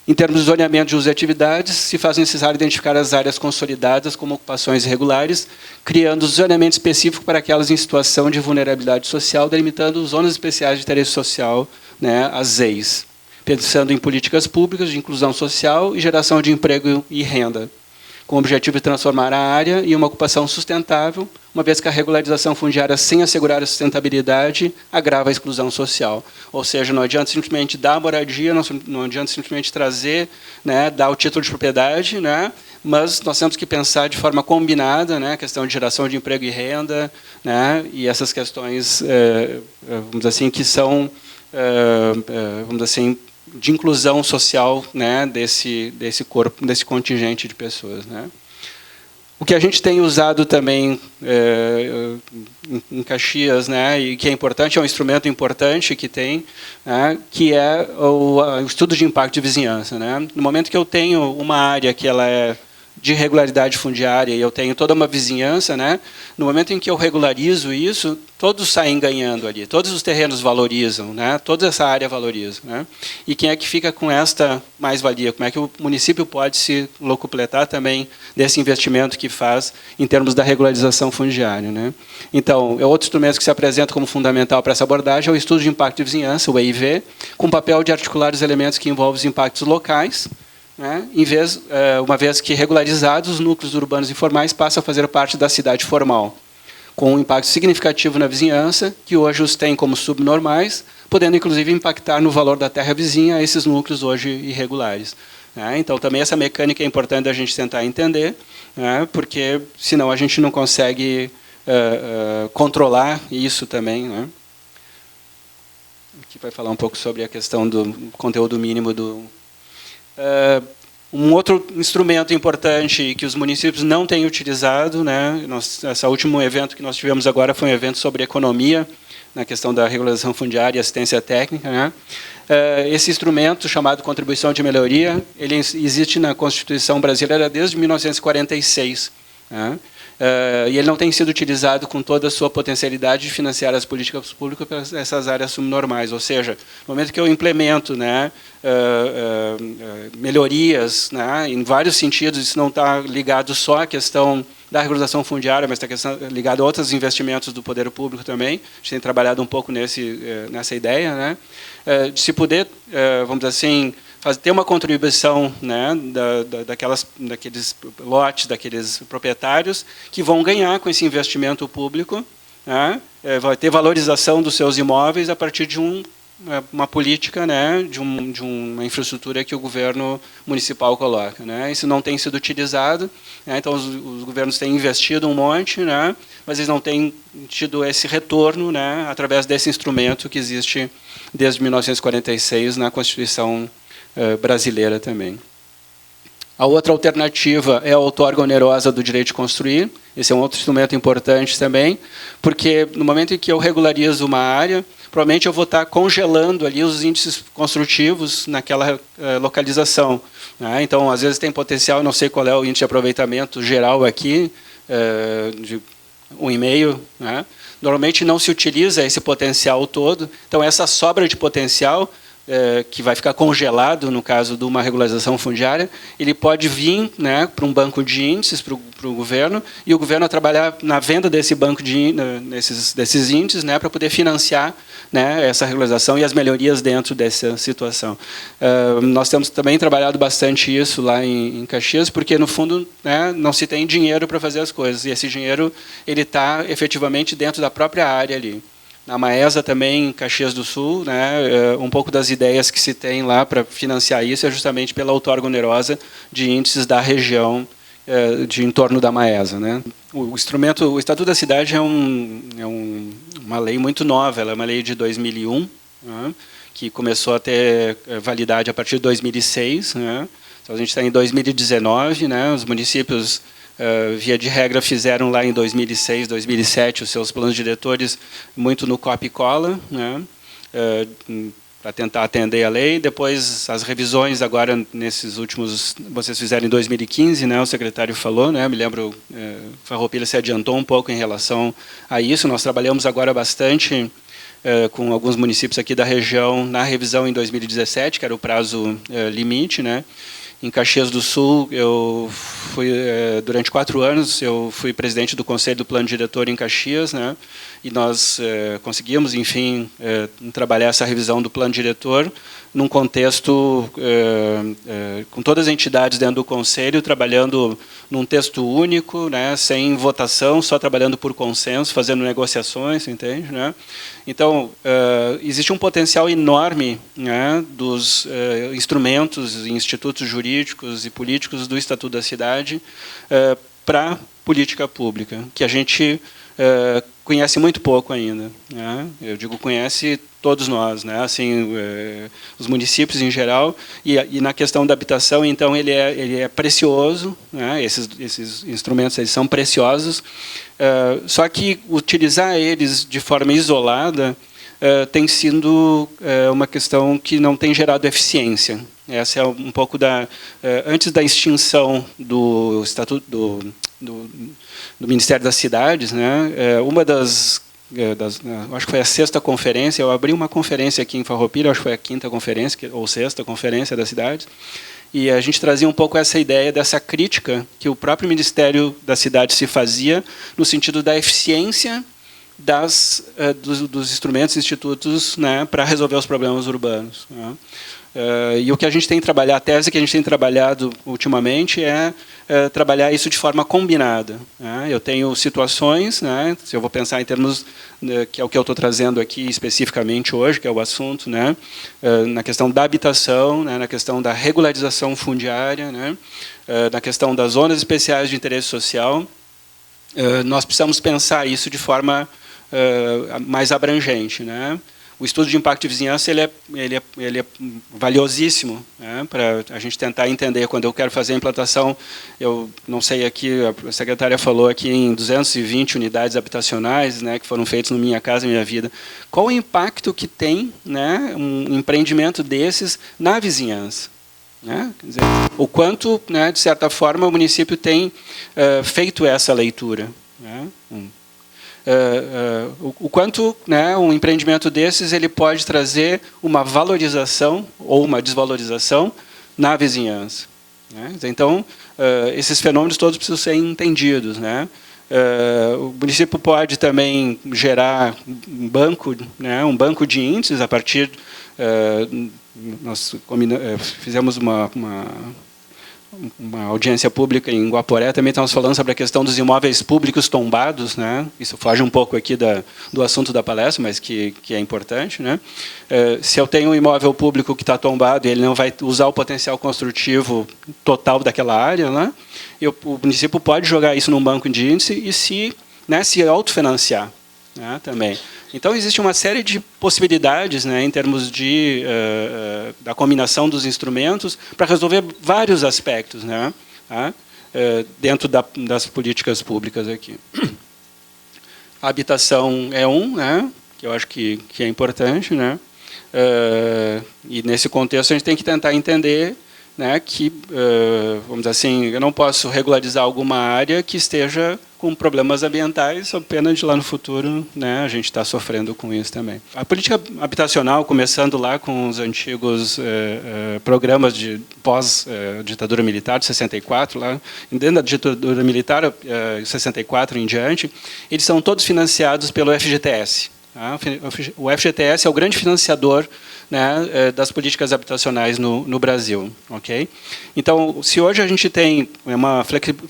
Em termos de zoneamento de uso e atividades, se faz necessário identificar as áreas consolidadas como ocupações irregulares, criando zoneamento específico para aquelas em situação de vulnerabilidade social, delimitando zonas especiais de interesse social, né, as ZEIs, pensando em políticas públicas de inclusão social e geração de emprego e renda, com o objetivo de transformar a área em uma ocupação sustentável, uma vez que a regularização fundiária, sem assegurar a sustentabilidade, agrava a exclusão social. Ou seja, não adianta simplesmente dar moradia, não adianta simplesmente trazer, né, dar o título de propriedade, né, mas nós temos que pensar de forma combinada, né, a questão de geração de emprego e renda, né, e essas questões, vamos dizer assim, que são, vamos dizer assim, de inclusão social, né, desse corpo, desse contingente de pessoas, né. O que a gente tem usado também em Caxias, né, e que é importante, é um instrumento importante que tem, né, que é o estudo de impacto de vizinhança, né. No momento que eu tenho uma área que ela é de regularidade fundiária e eu tenho toda uma vizinhança, né, no momento em que eu regularizo isso, todos saem ganhando ali, todos os terrenos valorizam, né, toda essa área valoriza, né. E quem é que fica com esta mais-valia? Como é que o município pode se locupletar também desse investimento que faz em termos da regularização fundiária, né? Então, é outro instrumento que se apresenta como fundamental para essa abordagem é o estudo de impacto de vizinhança, o EIV, com o papel de articular os elementos que envolvem os impactos locais, né, uma vez que regularizados, os núcleos urbanos informais passam a fazer parte da cidade formal, com um impacto significativo na vizinhança, que hoje os tem como subnormais, podendo inclusive impactar no valor da terra vizinha a esses núcleos hoje irregulares. Então, também essa mecânica é importante a gente tentar entender, porque senão a gente não consegue controlar isso também. Aqui vai falar um pouco sobre a questão do conteúdo mínimo do... Um outro instrumento importante que os municípios não têm utilizado, esse último evento que nós tivemos agora foi um evento sobre economia, na questão da regularização fundiária e assistência técnica. Esse instrumento, chamado Contribuição de Melhoria, ele existe na Constituição brasileira desde 1946. E ele não tem sido utilizado com toda a sua potencialidade de financiar as políticas públicas para essas áreas subnormais. Ou seja, no momento que eu implemento melhorias em vários sentidos, isso não está ligado só à questão da regularização fundiária, mas está ligado a outros investimentos do poder público também. A gente tem trabalhado um pouco nessa ideia, de se poder, vamos dizer assim, ter uma contribuição daqueles lotes, daqueles proprietários que vão ganhar com esse investimento público, vai ter valorização dos seus imóveis a partir de uma política, de uma infraestrutura que o governo municipal coloca. Isso não tem sido utilizado, então os governos têm investido um monte, mas eles não têm tido esse retorno através desse instrumento que existe desde 1946 na Constituição brasileira também. A outra alternativa é a outorga onerosa do direito de construir. Esse é um outro instrumento importante também, porque no momento em que eu regularizo uma área, provavelmente eu vou estar congelando ali os índices construtivos naquela localização. Então, às vezes tem potencial, não sei qual é o índice de aproveitamento geral aqui, de 1,5. Normalmente não se utiliza esse potencial todo. Então, essa sobra de potencial que vai ficar congelado no caso de uma regularização fundiária, ele pode vir para um banco de índices para o governo, e o governo vai trabalhar na venda desse banco desses índices para poder financiar essa regularização e as melhorias dentro dessa situação. Nós temos também trabalhado bastante isso lá em Caxias, porque, no fundo, não se tem dinheiro para fazer as coisas, e esse dinheiro ele está efetivamente dentro da própria área ali. Na Maesa também, em Caxias do Sul, um pouco das ideias que se tem lá para financiar isso é justamente pela outorga onerosa de índices da região de entorno da Maesa. O Estatuto da Cidade é uma lei muito nova, ela é uma lei de 2001, que começou a ter validade a partir de 2006. Então, a gente está em 2019, os municípios, via de regra, fizeram lá em 2006, 2007 os seus planos diretores muito no copia e cola, para tentar atender a lei. Depois, as revisões agora, nesses últimos, vocês fizeram em 2015, o secretário falou, me lembro, Farroupilha se adiantou um pouco em relação a isso. Nós trabalhamos agora bastante com alguns municípios aqui da região na revisão em 2017, que era o prazo limite, Em Caxias do Sul, eu fui, durante 4 anos, eu fui presidente do Conselho do Plano Diretor em Caxias, e nós conseguimos, enfim, trabalhar essa revisão do Plano Diretor num contexto com todas as entidades dentro do Conselho, trabalhando num texto único, sem votação, só trabalhando por consenso, fazendo negociações, entende? Então, existe um potencial enorme dos instrumentos e institutos jurídicos e políticos do Estatuto da Cidade para política pública, que a gente conhece muito pouco ainda. Eu digo conhece todos nós, assim, os municípios em geral, e na questão da habitação, então, ele é precioso, esses instrumentos eles são preciosos, só que utilizar eles de forma isolada tem sido uma questão que não tem gerado eficiência. Essa é um pouco antes da extinção do Estatuto do Ministério das Cidades, uma acho que foi a 6ª conferência, eu abri uma conferência aqui em Farroupilha, acho que foi a 5ª conferência, ou 6ª conferência das cidades, e a gente trazia um pouco essa ideia dessa crítica que o próprio Ministério da Cidade se fazia no sentido da eficiência dos instrumentos, institutos, para resolver os problemas urbanos. E o que a gente tem trabalhado, a tese que a gente tem trabalhado ultimamente é trabalhar isso de forma combinada, né? Eu tenho situações, né, se eu vou pensar em termos, que é o que eu estou trazendo aqui especificamente hoje, que é o assunto, né, na questão da habitação, né, na questão da regularização fundiária, né, na questão das zonas especiais de interesse social, nós precisamos pensar isso de forma mais abrangente, né? O estudo de impacto de vizinhança ele é valiosíssimo, né, para a gente tentar entender. Quando eu quero fazer a implantação, eu não sei aqui, a secretária falou aqui em 220 unidades habitacionais, né, que foram feitas no Minha Casa Minha Vida. Qual o impacto que tem, né, um empreendimento desses na vizinhança? Né? Quer dizer, o quanto, né, de certa forma, o município tem feito essa leitura, né? O quanto, né, um empreendimento desses ele pode trazer uma valorização ou uma desvalorização na vizinhança, né? Então, esses fenômenos todos precisam ser entendidos, né? O município pode também gerar um banco de índices a partir... nós fizemos uma audiência pública em Guaporé, também estamos falando sobre a questão dos imóveis públicos tombados, né? Isso foge um pouco aqui do assunto da palestra, mas que é importante, né? Se eu tenho um imóvel público que está tombado e ele não vai usar o potencial construtivo total daquela área, né? O município pode jogar isso num banco de índice e se autofinanciar, né, também. Então, existe uma série de possibilidades, né, em termos da combinação dos instrumentos para resolver vários aspectos, né, dentro das políticas públicas aqui. A habitação é né, que eu acho que é importante, né, e nesse contexto a gente tem que tentar entender, né, que, vamos dizer assim, eu não posso regularizar alguma área que esteja com problemas ambientais, sob pena de lá no futuro, né, a gente está sofrendo com isso também. A política habitacional, começando lá com os antigos programas de pós-ditadura militar, de 64, lá, dentro da ditadura militar, 64 em diante, eles são todos financiados pelo FGTS. O FGTS é o grande financiador, né, das políticas habitacionais no Brasil, ok? Então, se hoje a gente tem uma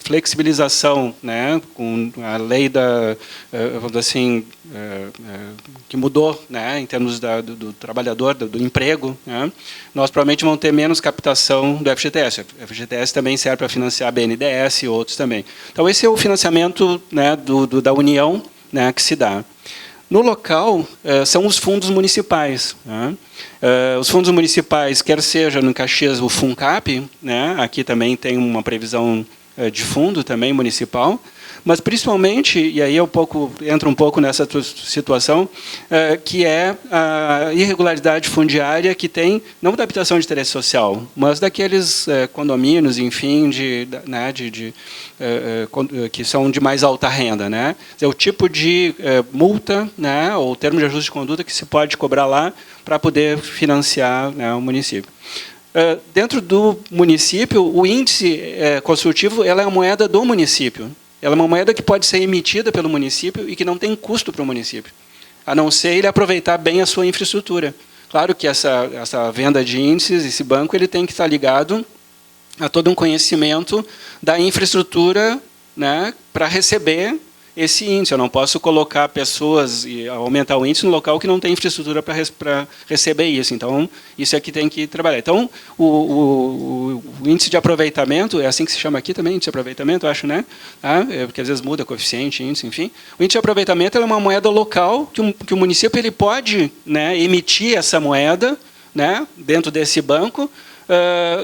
flexibilização, né, com a lei vamos dizer assim, que mudou, né, em termos do trabalhador, do emprego, né, nós provavelmente vamos ter menos captação do FGTS. O FGTS também serve para financiar a BNDES e outros também. Então, esse é o financiamento, né, da União, né, que se dá. No local, são os fundos municipais, né? Os fundos municipais, quer seja no Caxias o FUNCAP, né? Aqui também tem uma previsão de fundo também municipal, mas principalmente, e aí eu entro um pouco nessa situação, que é a irregularidade fundiária que tem, não da habitação de interesse social, mas daqueles condomínios, enfim, que são de mais alta renda, né? É o tipo de multa, né, ou termo de ajuste de conduta que se pode cobrar lá para poder financiar, né, o município. Dentro do município, o índice construtivo ela é a moeda do município. Ela é uma moeda que pode ser emitida pelo município e que não tem custo para o município, a não ser ele aproveitar bem a sua infraestrutura. Claro que essa venda de índices, esse banco, ele tem que estar ligado a todo um conhecimento da infraestrutura, né, para receber esse índice. Eu não posso colocar pessoas e aumentar o índice no local que não tem infraestrutura para receber isso. Então, isso é que tem que trabalhar. Então, o índice de aproveitamento, é assim que se chama aqui também, índice de aproveitamento, acho, né? Porque às vezes muda coeficiente, índice, enfim. O índice de aproveitamento é uma moeda local que o município ele pode, né, emitir essa moeda, né, dentro desse banco,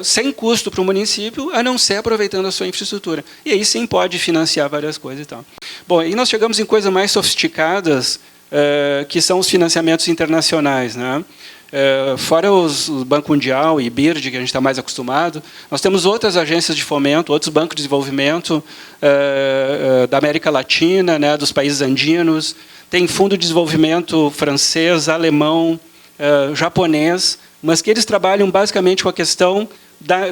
sem custo para o município, a não ser aproveitando a sua infraestrutura. E aí sim pode financiar várias coisas e tal. Bom, e nós chegamos em coisas mais sofisticadas, que são os financiamentos internacionais, né? Fora o Banco Mundial e BIRD, que a gente está mais acostumado, nós temos outras agências de fomento, outros bancos de desenvolvimento da América Latina, né, dos países andinos, tem fundo de desenvolvimento francês, alemão, japonês, mas que eles trabalham basicamente com a questão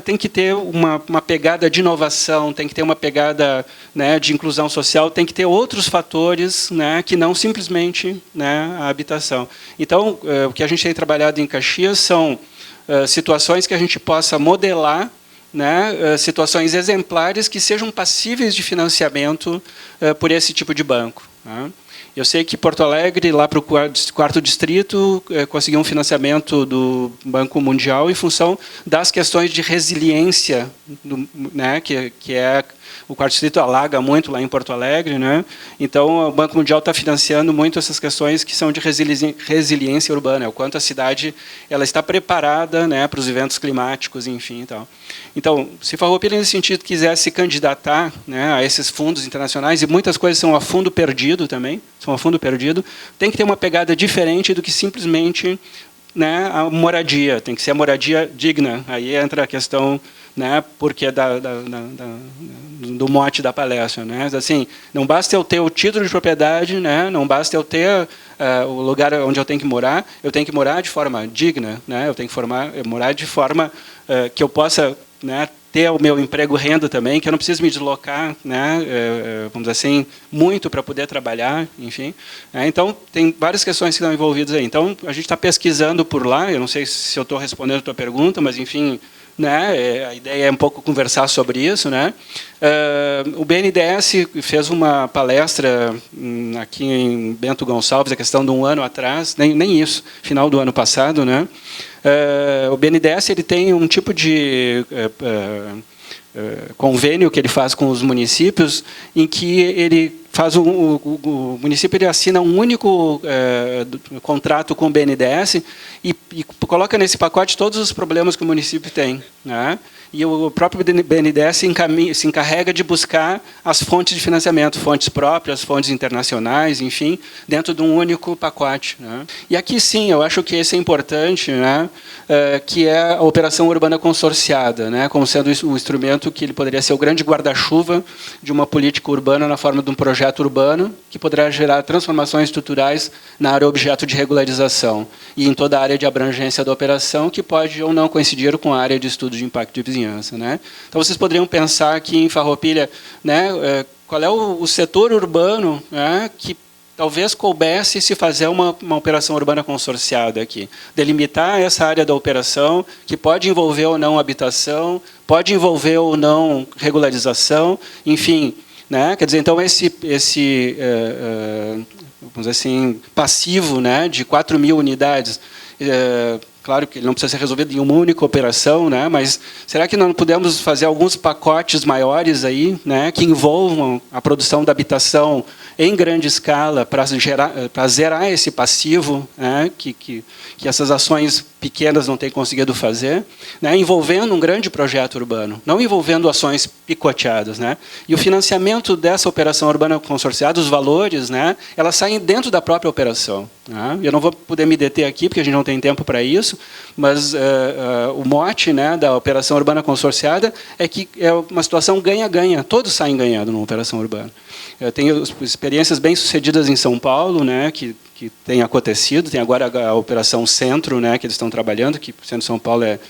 tem que ter uma pegada de inovação, tem que ter uma pegada, né, de inclusão social, tem que ter outros fatores, né, que não simplesmente, né, a habitação. Então, o que a gente tem trabalhado em Caxias são situações que a gente possa modelar, né, situações exemplares que sejam passíveis de financiamento por esse tipo de banco. Tá? Eu sei que Porto Alegre, lá para o quarto distrito, conseguiu um financiamento do Banco Mundial em função das questões de resiliência, né, que é o quarto distrito alaga muito lá em Porto Alegre, né? Então o Banco Mundial está financiando muito essas questões que são de resiliência urbana, o quanto a cidade ela está preparada, né, para os eventos climáticos, enfim, tal. Então, se Farroupilha nesse sentido quisesse candidatar, né, a esses fundos internacionais, e muitas coisas são a fundo perdido também, são a fundo perdido, tem que ter uma pegada diferente do que simplesmente, né, a moradia, tem que ser a moradia digna. Aí entra a questão, né, porque do mote da palestra, né? Assim, não basta eu ter o título de propriedade, né? Não basta eu ter o lugar onde eu tenho que morar de forma digna, né? Eu tenho que morar de forma que eu possa, né, ter o meu emprego renda também, que eu não preciso me deslocar, né, vamos dizer assim, muito para poder trabalhar, enfim. Então, tem várias questões que estão envolvidas aí. Então, a gente está pesquisando por lá, eu não sei se eu estou respondendo a tua pergunta, mas, enfim, né, a ideia é um pouco conversar sobre isso, né. O BNDES fez uma palestra aqui em Bento Gonçalves, a questão de um ano atrás, nem isso, final do ano passado, né. O BNDES ele tem um tipo de convênio que ele faz com os municípios, em que ele faz o município ele assina um único contrato com o BNDES e coloca nesse pacote todos os problemas que o município tem, né? E o próprio BNDES se encarrega de buscar as fontes de financiamento, fontes próprias, fontes internacionais, enfim, dentro de um único pacote, né? E aqui sim, eu acho que esse é importante, né, que é a operação urbana consorciada, né, como sendo o instrumento que ele poderia ser o grande guarda-chuva de uma política urbana na forma de um projeto urbano que poderá gerar transformações estruturais na área objeto de regularização e em toda a área de abrangência da operação, que pode ou não coincidir com a área de estudo de impacto de vizinhança. Né? Então, vocês poderiam pensar aqui em Farroupilha, né, qual é o setor urbano, né, que talvez coubesse se fazer uma operação urbana consorciada aqui. Delimitar essa área da operação, que pode envolver ou não habitação, pode envolver ou não regularização, enfim. Né? Quer dizer, então, esse vamos dizer assim, passivo, né, de 4.000 unidades, claro que ele não precisa ser resolvido em uma única operação, né? Mas será que não podemos fazer alguns pacotes maiores aí, né, que envolvam a produção da habitação em grande escala para zerar esse passivo, né, que essas ações pequenas não têm conseguido fazer, né, envolvendo um grande projeto urbano, não envolvendo ações picoteadas, né? E o financiamento dessa operação urbana consorciada, os valores, né, elas saem dentro da própria operação. Né? Eu não vou poder me deter aqui, porque a gente não tem tempo para isso, mas o mote, né, da operação urbana consorciada é que é uma situação ganha-ganha, todos saem ganhando numa operação urbana. Eu tenho experiências bem-sucedidas em São Paulo, né, que tem acontecido, tem agora a Operação Centro, né, que eles estão trabalhando, que o Centro de São Paulo é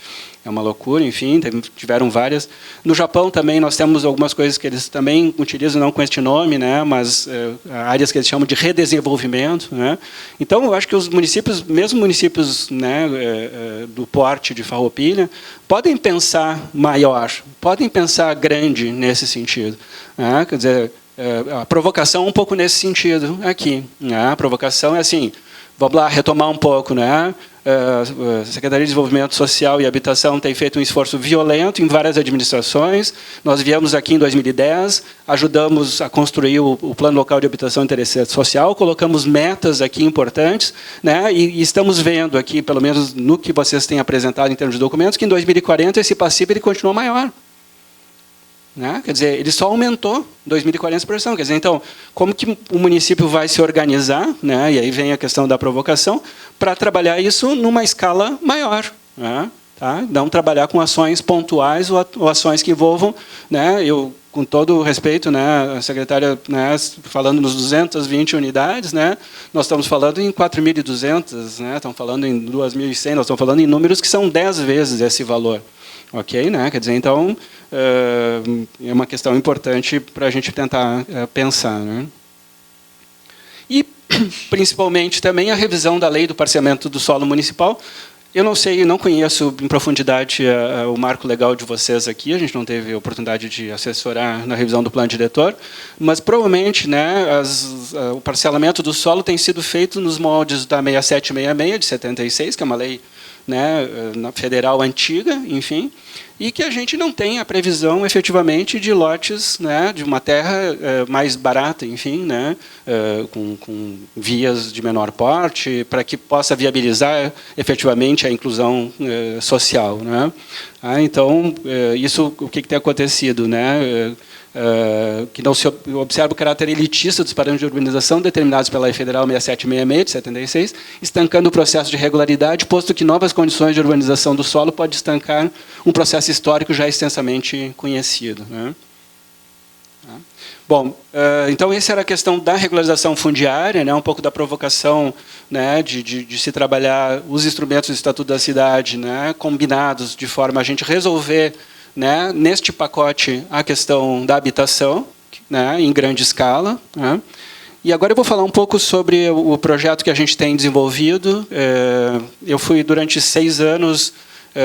uma loucura, enfim, tiveram várias. No Japão também nós temos algumas coisas que eles também utilizam, não com este nome, né, mas áreas que eles chamam de redesenvolvimento. Né. Então, eu acho que os municípios, mesmo municípios, né, do porte de Farroupilha, podem pensar maior, podem pensar grande nesse sentido. Né. Quer dizer, a provocação um pouco nesse sentido aqui. Né? A provocação é assim, vamos lá retomar um pouco, né? A Secretaria de Desenvolvimento Social e Habitação tem feito um esforço violento em várias administrações. Nós viemos aqui em 2010, ajudamos a construir o Plano Local de Habitação e Interesse Social, colocamos metas aqui importantes, né? E estamos vendo aqui, pelo menos no que vocês têm apresentado em termos de documentos, que em 2040 esse passivo ele continua maior. Né? Quer dizer, ele só aumentou em 2040 essa projeção. Quer dizer, então, como que o município vai se organizar, né? E aí vem a questão da provocação, para trabalhar isso numa escala maior. Né? Tá? Não trabalhar com ações pontuais ou ações que envolvam, né? Eu, com todo o respeito, né, a secretária, né, falando nos 220 unidades, né, nós estamos falando em 4.200, né, estamos falando em 2.100, nós estamos falando em números que são 10 vezes esse valor. Ok, né? Quer dizer, então, é uma questão importante para a gente tentar pensar. Né? E, principalmente, também a revisão da lei do parcelamento do solo municipal, Eu não sei, não conheço em profundidade o marco legal de vocês aqui, a gente não teve a oportunidade de assessorar na revisão do plano diretor, mas provavelmente, né, o parcelamento do solo tem sido feito nos moldes da 6766 de 76, que é uma lei, né, federal antiga, enfim, e que a gente não tem a previsão efetivamente de lotes, né, de uma terra mais barata, enfim, né, com vias de menor porte, para que possa viabilizar efetivamente a inclusão social, né? Então, isso, o que tem acontecido, né? Que não se observa o caráter elitista dos parâmetros de urbanização determinados pela Lei Federal 6766, de 76, estancando o processo de regularidade, posto que novas condições de urbanização do solo pode estancar um processo histórico já extensamente conhecido, né? Bom, então essa era a questão da regularização fundiária, né, um pouco da provocação, né, de se trabalhar os instrumentos do Estatuto da Cidade, né, combinados de forma a gente resolver, né, neste pacote a questão da habitação, né, em grande escala, né. E agora eu vou falar um pouco sobre o projeto que a gente tem desenvolvido. Eu fui durante 6 anos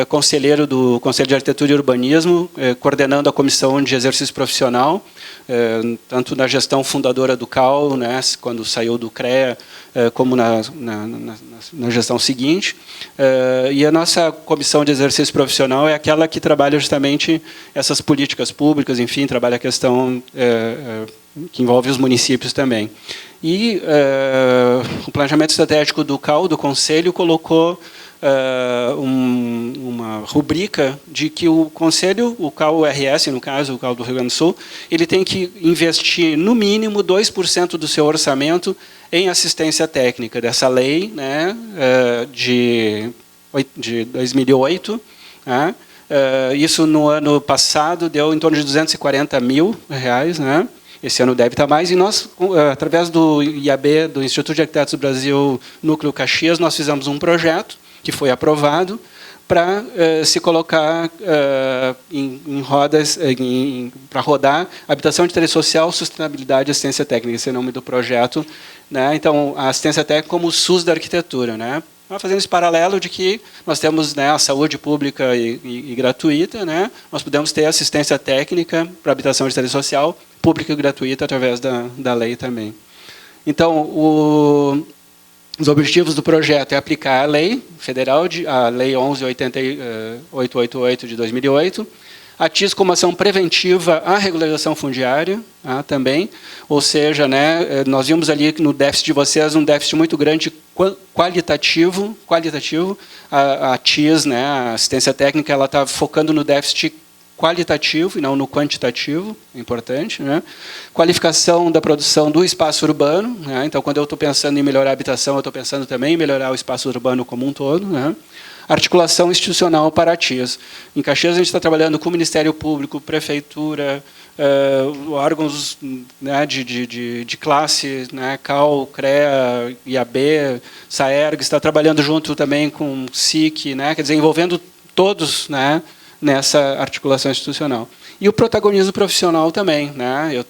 conselheiro do Conselho de Arquitetura e Urbanismo, coordenando a comissão de exercício profissional, tanto na gestão fundadora do CAL, né, quando saiu do CREA, como na gestão seguinte. E a nossa comissão de exercício profissional é aquela que trabalha justamente essas políticas públicas, enfim, trabalha a questão que envolve os municípios também. E o planejamento estratégico do CAL, do Conselho, colocou uma rubrica de que o Conselho, o CAL-RS, no caso, o CAL do Rio Grande do Sul, ele tem que investir, no mínimo, 2% do seu orçamento em assistência técnica, dessa lei, né, de 2008. Né, isso, no ano passado, deu em torno de R$240 mil, né. Esse ano deve estar mais, e nós, através do IAB, do Instituto de Arquitetos do Brasil, Núcleo Caxias, nós fizemos um projeto que foi aprovado para se colocar em rodas, para rodar habitação de interesse social, sustentabilidade e assistência técnica. Esse é o nome do projeto, né? Então, a assistência técnica como o SUS da arquitetura, né? Fazendo esse paralelo de que nós temos, né, a saúde pública e gratuita, né? Nós podemos ter assistência técnica para habitação de interesse social, pública e gratuita, através da lei também. Então, os objetivos do projeto é aplicar a lei federal, a Lei 11.888 de 2008, a TIS como ação preventiva à regularização fundiária, também, ou seja, né, nós vimos ali no déficit de vocês um déficit muito grande qualitativo, a TIS, né, a assistência técnica, ela está focando no déficit qualitativo e não no quantitativo, é importante, né? Qualificação da produção do espaço urbano, né? Então, quando eu estou pensando em melhorar a habitação, eu estou pensando também em melhorar o espaço urbano como um todo, né? Articulação institucional para a TIS. Em Caxias, a gente está trabalhando com o Ministério Público, Prefeitura, órgãos, né, de classe, né, CAL, CREA, IAB, SAERG, está trabalhando junto também com o SIC, né, quer dizer, envolvendo todos, né, nessa articulação institucional. E o protagonismo profissional também, né?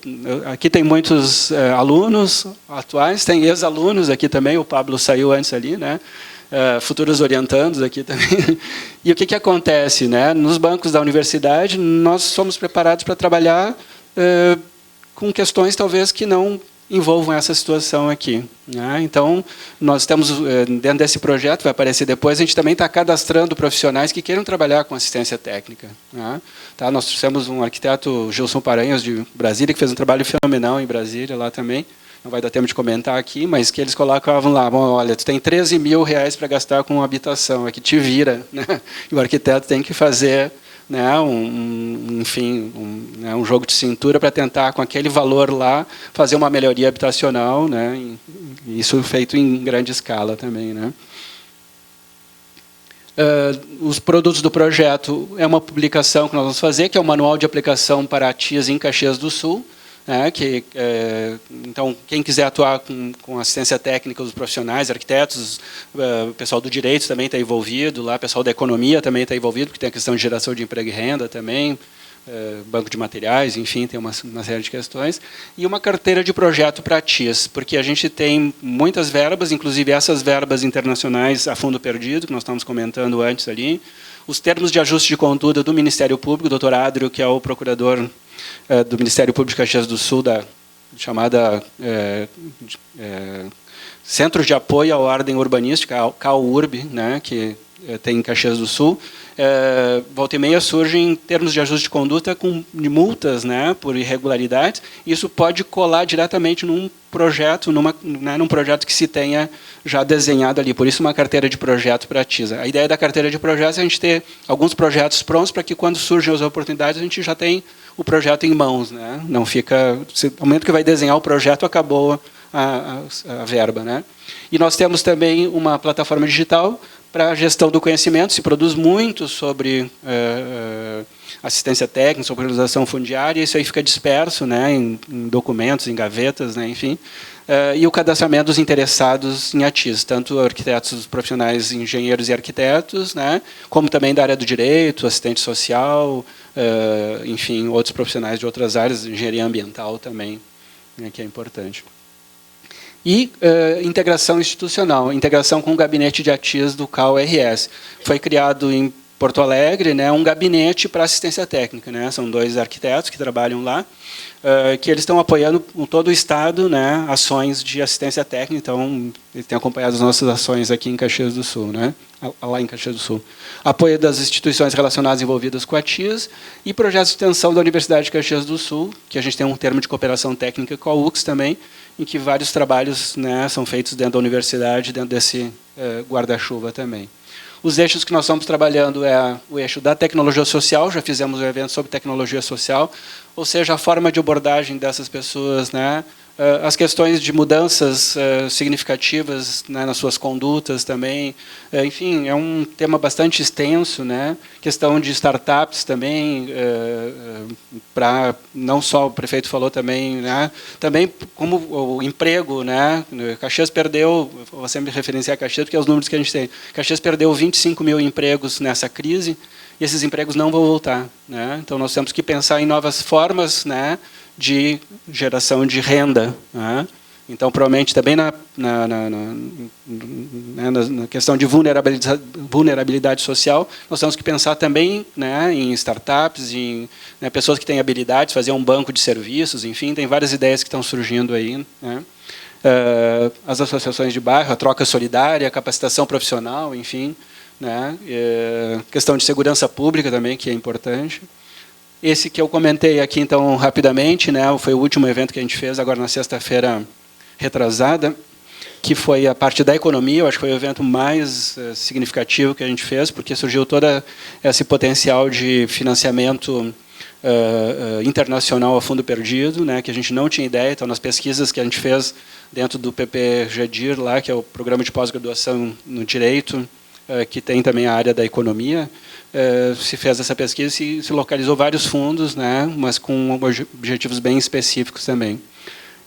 Aqui tem muitos alunos atuais, tem ex-alunos aqui também, o Pablo saiu antes ali, né? Futuros orientandos aqui também. E o que acontece, né? Nos bancos da universidade, nós somos preparados para trabalhar com questões talvez que não envolvam essa situação aqui, né? Então, nós temos, dentro desse projeto, vai aparecer depois, a gente também está cadastrando profissionais que queiram trabalhar com assistência técnica, né? Tá? Nós trouxemos um arquiteto, Gilson Paranhos, de Brasília, que fez um trabalho fenomenal em Brasília, lá também, não vai dar tempo de comentar aqui, mas que eles colocavam lá, bom, olha, tu tem R$13 mil para gastar com habitação, aqui te vira, né? E o arquiteto tem que fazer, né, enfim, um jogo de cintura para tentar, com aquele valor lá, fazer uma melhoria habitacional, né, isso feito em grande escala também, né. Os produtos do projeto é uma publicação que nós vamos fazer, que é o Manual de Aplicação para a TIS em Caxias do Sul, né, então, quem quiser atuar com assistência técnica, os profissionais, arquitetos, o pessoal do direito também está envolvido, lá, o pessoal da economia também está envolvido, porque tem a questão de geração de emprego e renda também, banco de materiais, enfim, tem uma série de questões, e uma carteira de projeto para TIS, porque a gente tem muitas verbas, inclusive essas verbas internacionais a fundo perdido, que nós estávamos comentando antes ali, os termos de ajuste de conduta do Ministério Público, o Dr. Adrio, que é o procurador do Ministério Público de Caxias do Sul, da chamada Centro de Apoio à Ordem Urbanística, CAURB, né, que tem em Caxias do Sul, volta e meia surgem termos de ajuste de conduta com multas, né, por irregularidades. Isso pode colar diretamente num projeto, num projeto que se tenha já desenhado ali. Por isso, uma carteira de projeto para a TISA. A ideia da carteira de projetos é a gente ter alguns projetos prontos para que, quando surgem as oportunidades, a gente já tem o projeto em mãos, né? Não fica... No momento que vai desenhar o projeto, acabou a verba, né? E nós temos também uma plataforma digital para a gestão do conhecimento. Se produz muito sobre assistência técnica, sobre organização fundiária, isso aí fica disperso, né, em documentos, em gavetas, né, enfim. E o cadastramento dos interessados em ATIS, tanto arquitetos profissionais, engenheiros e arquitetos, né, como também da área do direito, assistente social, enfim, outros profissionais de outras áreas, engenharia ambiental também, né, que é importante. E integração institucional, integração com o gabinete de ATIS do CAU-RS. Foi criado em Porto Alegre, né, um gabinete para assistência técnica, né, são 2 arquitetos que trabalham lá, que eles estão apoiando com todo o Estado, né, ações de assistência técnica. Então, eles têm acompanhado as nossas ações aqui em Caxias do Sul, né, lá em Caxias do Sul. Apoio das instituições relacionadas envolvidas com a TIS e projetos de extensão da Universidade de Caxias do Sul, que a gente tem um termo de cooperação técnica com a UX também, em que vários trabalhos, né, são feitos dentro da universidade, dentro desse guarda-chuva também. Os eixos que nós estamos trabalhando é o eixo da tecnologia social, já fizemos um evento sobre tecnologia social, ou seja, a forma de abordagem dessas pessoas, né, as questões de mudanças significativas, né, nas suas condutas também. Enfim, é um tema bastante extenso, né? Questão de startups também, para não só o prefeito falou também, né? Também como o emprego, né? Caxias perdeu, vou sempre referenciar Caxias porque é os números que a gente tem. Caxias perdeu 25 mil empregos nessa crise e esses empregos não vão voltar, né? Então nós temos que pensar em novas formas, né, de geração de renda, né? Então, provavelmente, também na questão de vulnerabilidade social, nós temos que pensar também, né, em startups, em, né, pessoas que têm habilidades, fazer um banco de serviços, enfim, tem várias ideias que estão surgindo aí, né? As associações de bairro, a troca solidária, a capacitação profissional, enfim, né? Questão de segurança pública também, que é importante. Esse que eu comentei aqui, então, rapidamente, né, foi o último evento que a gente fez, agora na sexta-feira retrasada, que foi a parte da economia. Eu acho que foi o evento mais significativo que a gente fez, porque surgiu todo esse potencial de financiamento internacional a fundo perdido, né, que a gente não tinha ideia. Então, nas pesquisas que a gente fez dentro do PPGDIR, lá, que é o Programa de Pós-Graduação no Direito, que tem também a área da economia, se fez essa pesquisa e se localizou vários fundos, né, mas com objetivos bem específicos também.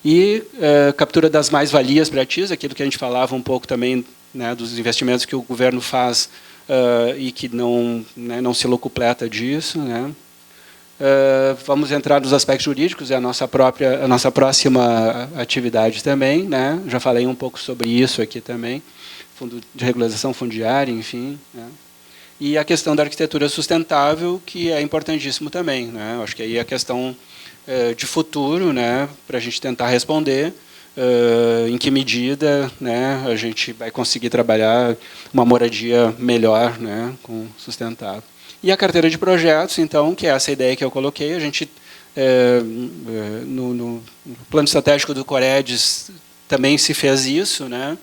E captura das mais-valias para a TIS, aquilo que a gente falava um pouco também, né, dos investimentos que o governo faz e que não, né, não se locupleta disso, né. Vamos entrar nos aspectos jurídicos, é a nossa próxima atividade também, né. Já falei um pouco sobre isso aqui também, fundo de regularização fundiária, enfim, né. E a questão da arquitetura sustentável, que é importantíssimo também, né. Acho que aí é a questão de futuro, né, para a gente tentar responder em que medida, né, a gente vai conseguir trabalhar uma moradia melhor, né, com sustentável. E a carteira de projetos, então, que é essa ideia que eu coloquei, a gente, no plano estratégico do Coredes, também se fez isso, né.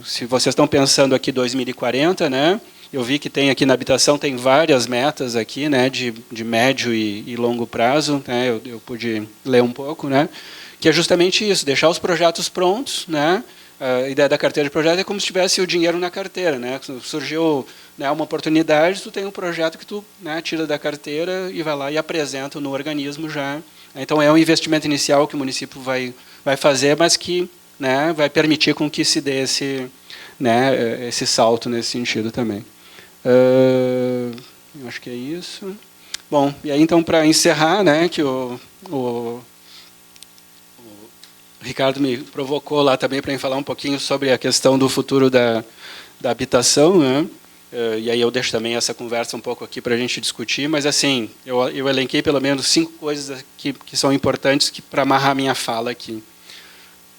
Se vocês estão pensando aqui 2040, né, eu vi que tem aqui na habitação, tem várias metas aqui, né, de médio e longo prazo, né, eu pude ler um pouco, né, que é justamente isso, deixar os projetos prontos, né. A ideia da carteira de projeto é como se tivesse o dinheiro na carteira, né. Surgiu, né, uma oportunidade, tu tem um projeto que tu, né, tira da carteira e vai lá e apresenta no organismo já. Então é um investimento inicial que o município vai fazer, mas que, né, vai permitir com que se dê esse salto nesse sentido também. Acho que é isso. Bom, e aí então para encerrar, né, que o Ricardo me provocou lá também para falar um pouquinho sobre a questão do futuro da habitação, né? E aí eu deixo também essa conversa um pouco aqui para a gente discutir, mas assim, eu elenquei pelo menos 5 coisas que são importantes para amarrar minha fala aqui.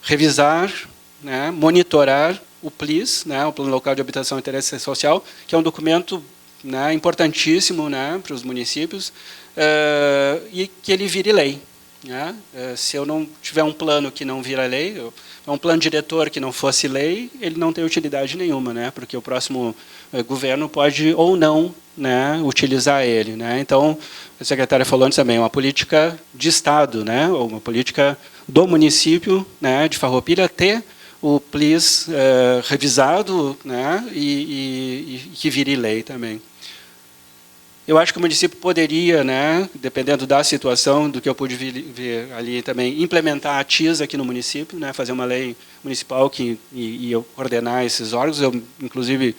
Revisar, né, monitorar o PLIS, né, o Plano Local de Habitação e Interesse Social, que é um documento, né, importantíssimo, né, para os municípios, e que ele vire lei. Né? Se eu não tiver um plano que não vira lei, um plano diretor que não fosse lei, ele não tem utilidade nenhuma, né? Porque o próximo governo pode ou não, né, utilizar ele. Né? Então, a secretária falou antes também, uma política de Estado, né, ou uma política do município, né, de Farroupilha, ter o PLIS revisado, né, e que vire lei também. Eu acho que o município poderia, né, dependendo da situação, do que eu pude ver ali também, implementar a TISA aqui no município, né, fazer uma lei municipal e eu coordenar esses órgãos. Inclusive,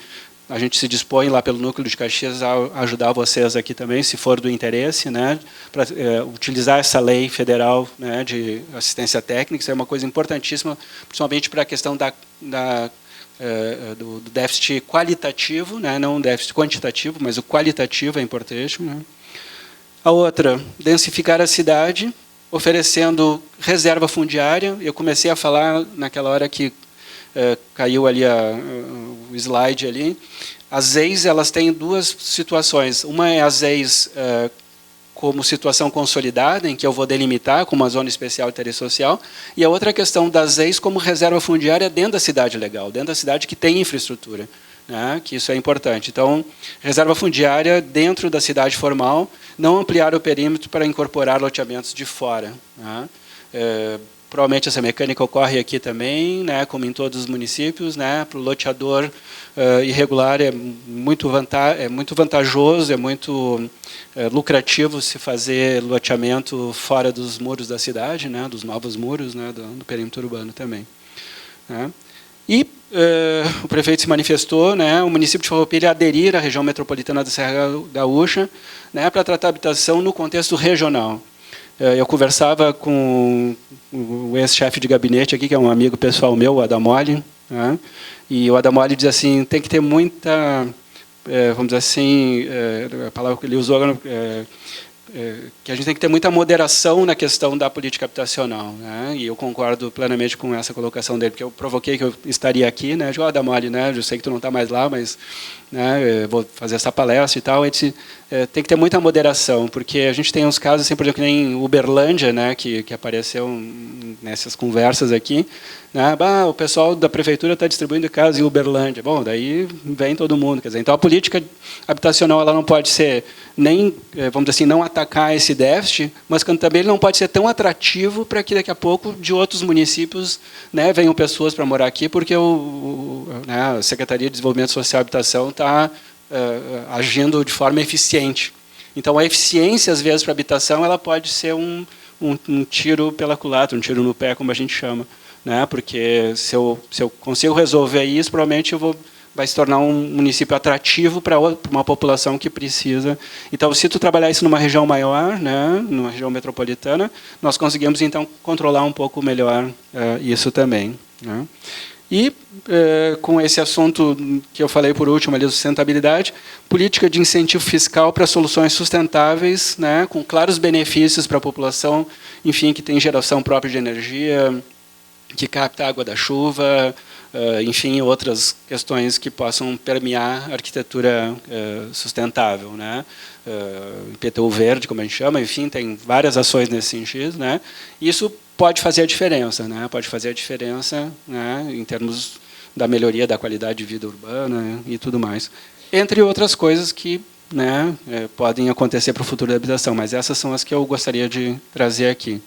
a gente se dispõe lá pelo Núcleo de Caxias a ajudar vocês aqui também, se for do interesse, né, para utilizar essa lei federal, né, de assistência técnica. Isso é uma coisa importantíssima, principalmente para a questão do déficit qualitativo, né, não o déficit quantitativo, mas o qualitativo é importante. Né. A outra, densificar a cidade, oferecendo reserva fundiária. Eu comecei a falar naquela hora que caiu ali o slide ali. As EIs, elas têm 2 situações. Uma é as EIs como situação consolidada, em que eu vou delimitar como uma zona especial de interesse social, e a outra questão das EIs como reserva fundiária dentro da cidade legal, dentro da cidade que tem infraestrutura, né, que isso é importante. Então, reserva fundiária dentro da cidade formal, não ampliar o perímetro para incorporar loteamentos de fora. Né. Provavelmente essa mecânica ocorre aqui também, né, como em todos os municípios, né, para o loteador irregular é muito vantajoso, é muito lucrativo se fazer loteamento fora dos muros da cidade, né, dos novos muros, né, do perímetro urbano também. Né. E o prefeito se manifestou, né, o município de Farroupilha aderir à região metropolitana da Serra Gaúcha, né, para tratar a habitação no contexto regional. Eu conversava com o ex-chefe de gabinete aqui, que é um amigo pessoal meu, o Adamoli, né? E o Adamoli diz assim, tem que ter muita, vamos dizer assim, a palavra que ele usou, que a gente tem que ter muita moderação na questão da política habitacional. Né? E eu concordo plenamente com essa colocação dele, porque eu provoquei que eu estaria aqui, né? Eu digo, Adamoli, né? Eu sei que tu não está mais lá, mas, né, eu vou fazer essa palestra e tal. A gente tem que ter muita moderação, porque a gente tem uns casos, assim, por exemplo, que nem Uberlândia, né, que apareceu nessas conversas aqui. Né? O pessoal da prefeitura está distribuindo casas em Uberlândia. Bom, daí vem todo mundo. Quer dizer, então, a política habitacional ela não pode ser nem, vamos dizer assim, não atacar esse déficit, mas também ele não pode ser tão atrativo para que daqui a pouco de outros municípios, né, venham pessoas para morar aqui, porque a Secretaria de Desenvolvimento Social e Habitação está agindo de forma eficiente. Então, a eficiência, às vezes, para a habitação, ela pode ser um tiro pela culatra, um tiro no pé, como a gente chama. Né? Porque se eu consigo resolver isso, provavelmente vai se tornar um município atrativo para uma população que precisa. Então, se tu trabalhar isso numa região maior, né, numa região metropolitana, nós conseguimos, então, controlar um pouco melhor isso também. Né? E, com esse assunto que eu falei por último, ali, sustentabilidade, política de incentivo fiscal para soluções sustentáveis, né, com claros benefícios para a população, enfim, que tem geração própria de energia, que capta a água da chuva, enfim, outras questões que possam permear a arquitetura sustentável. Né? IPTU verde, como a gente chama, enfim, tem várias ações nesse sentido. Né? Isso pode fazer a diferença, né? Pode fazer a diferença, né, em termos da melhoria da qualidade de vida urbana, né, e tudo mais. Entre outras coisas que, né, podem acontecer para o futuro da habitação, mas essas são as que eu gostaria de trazer aqui.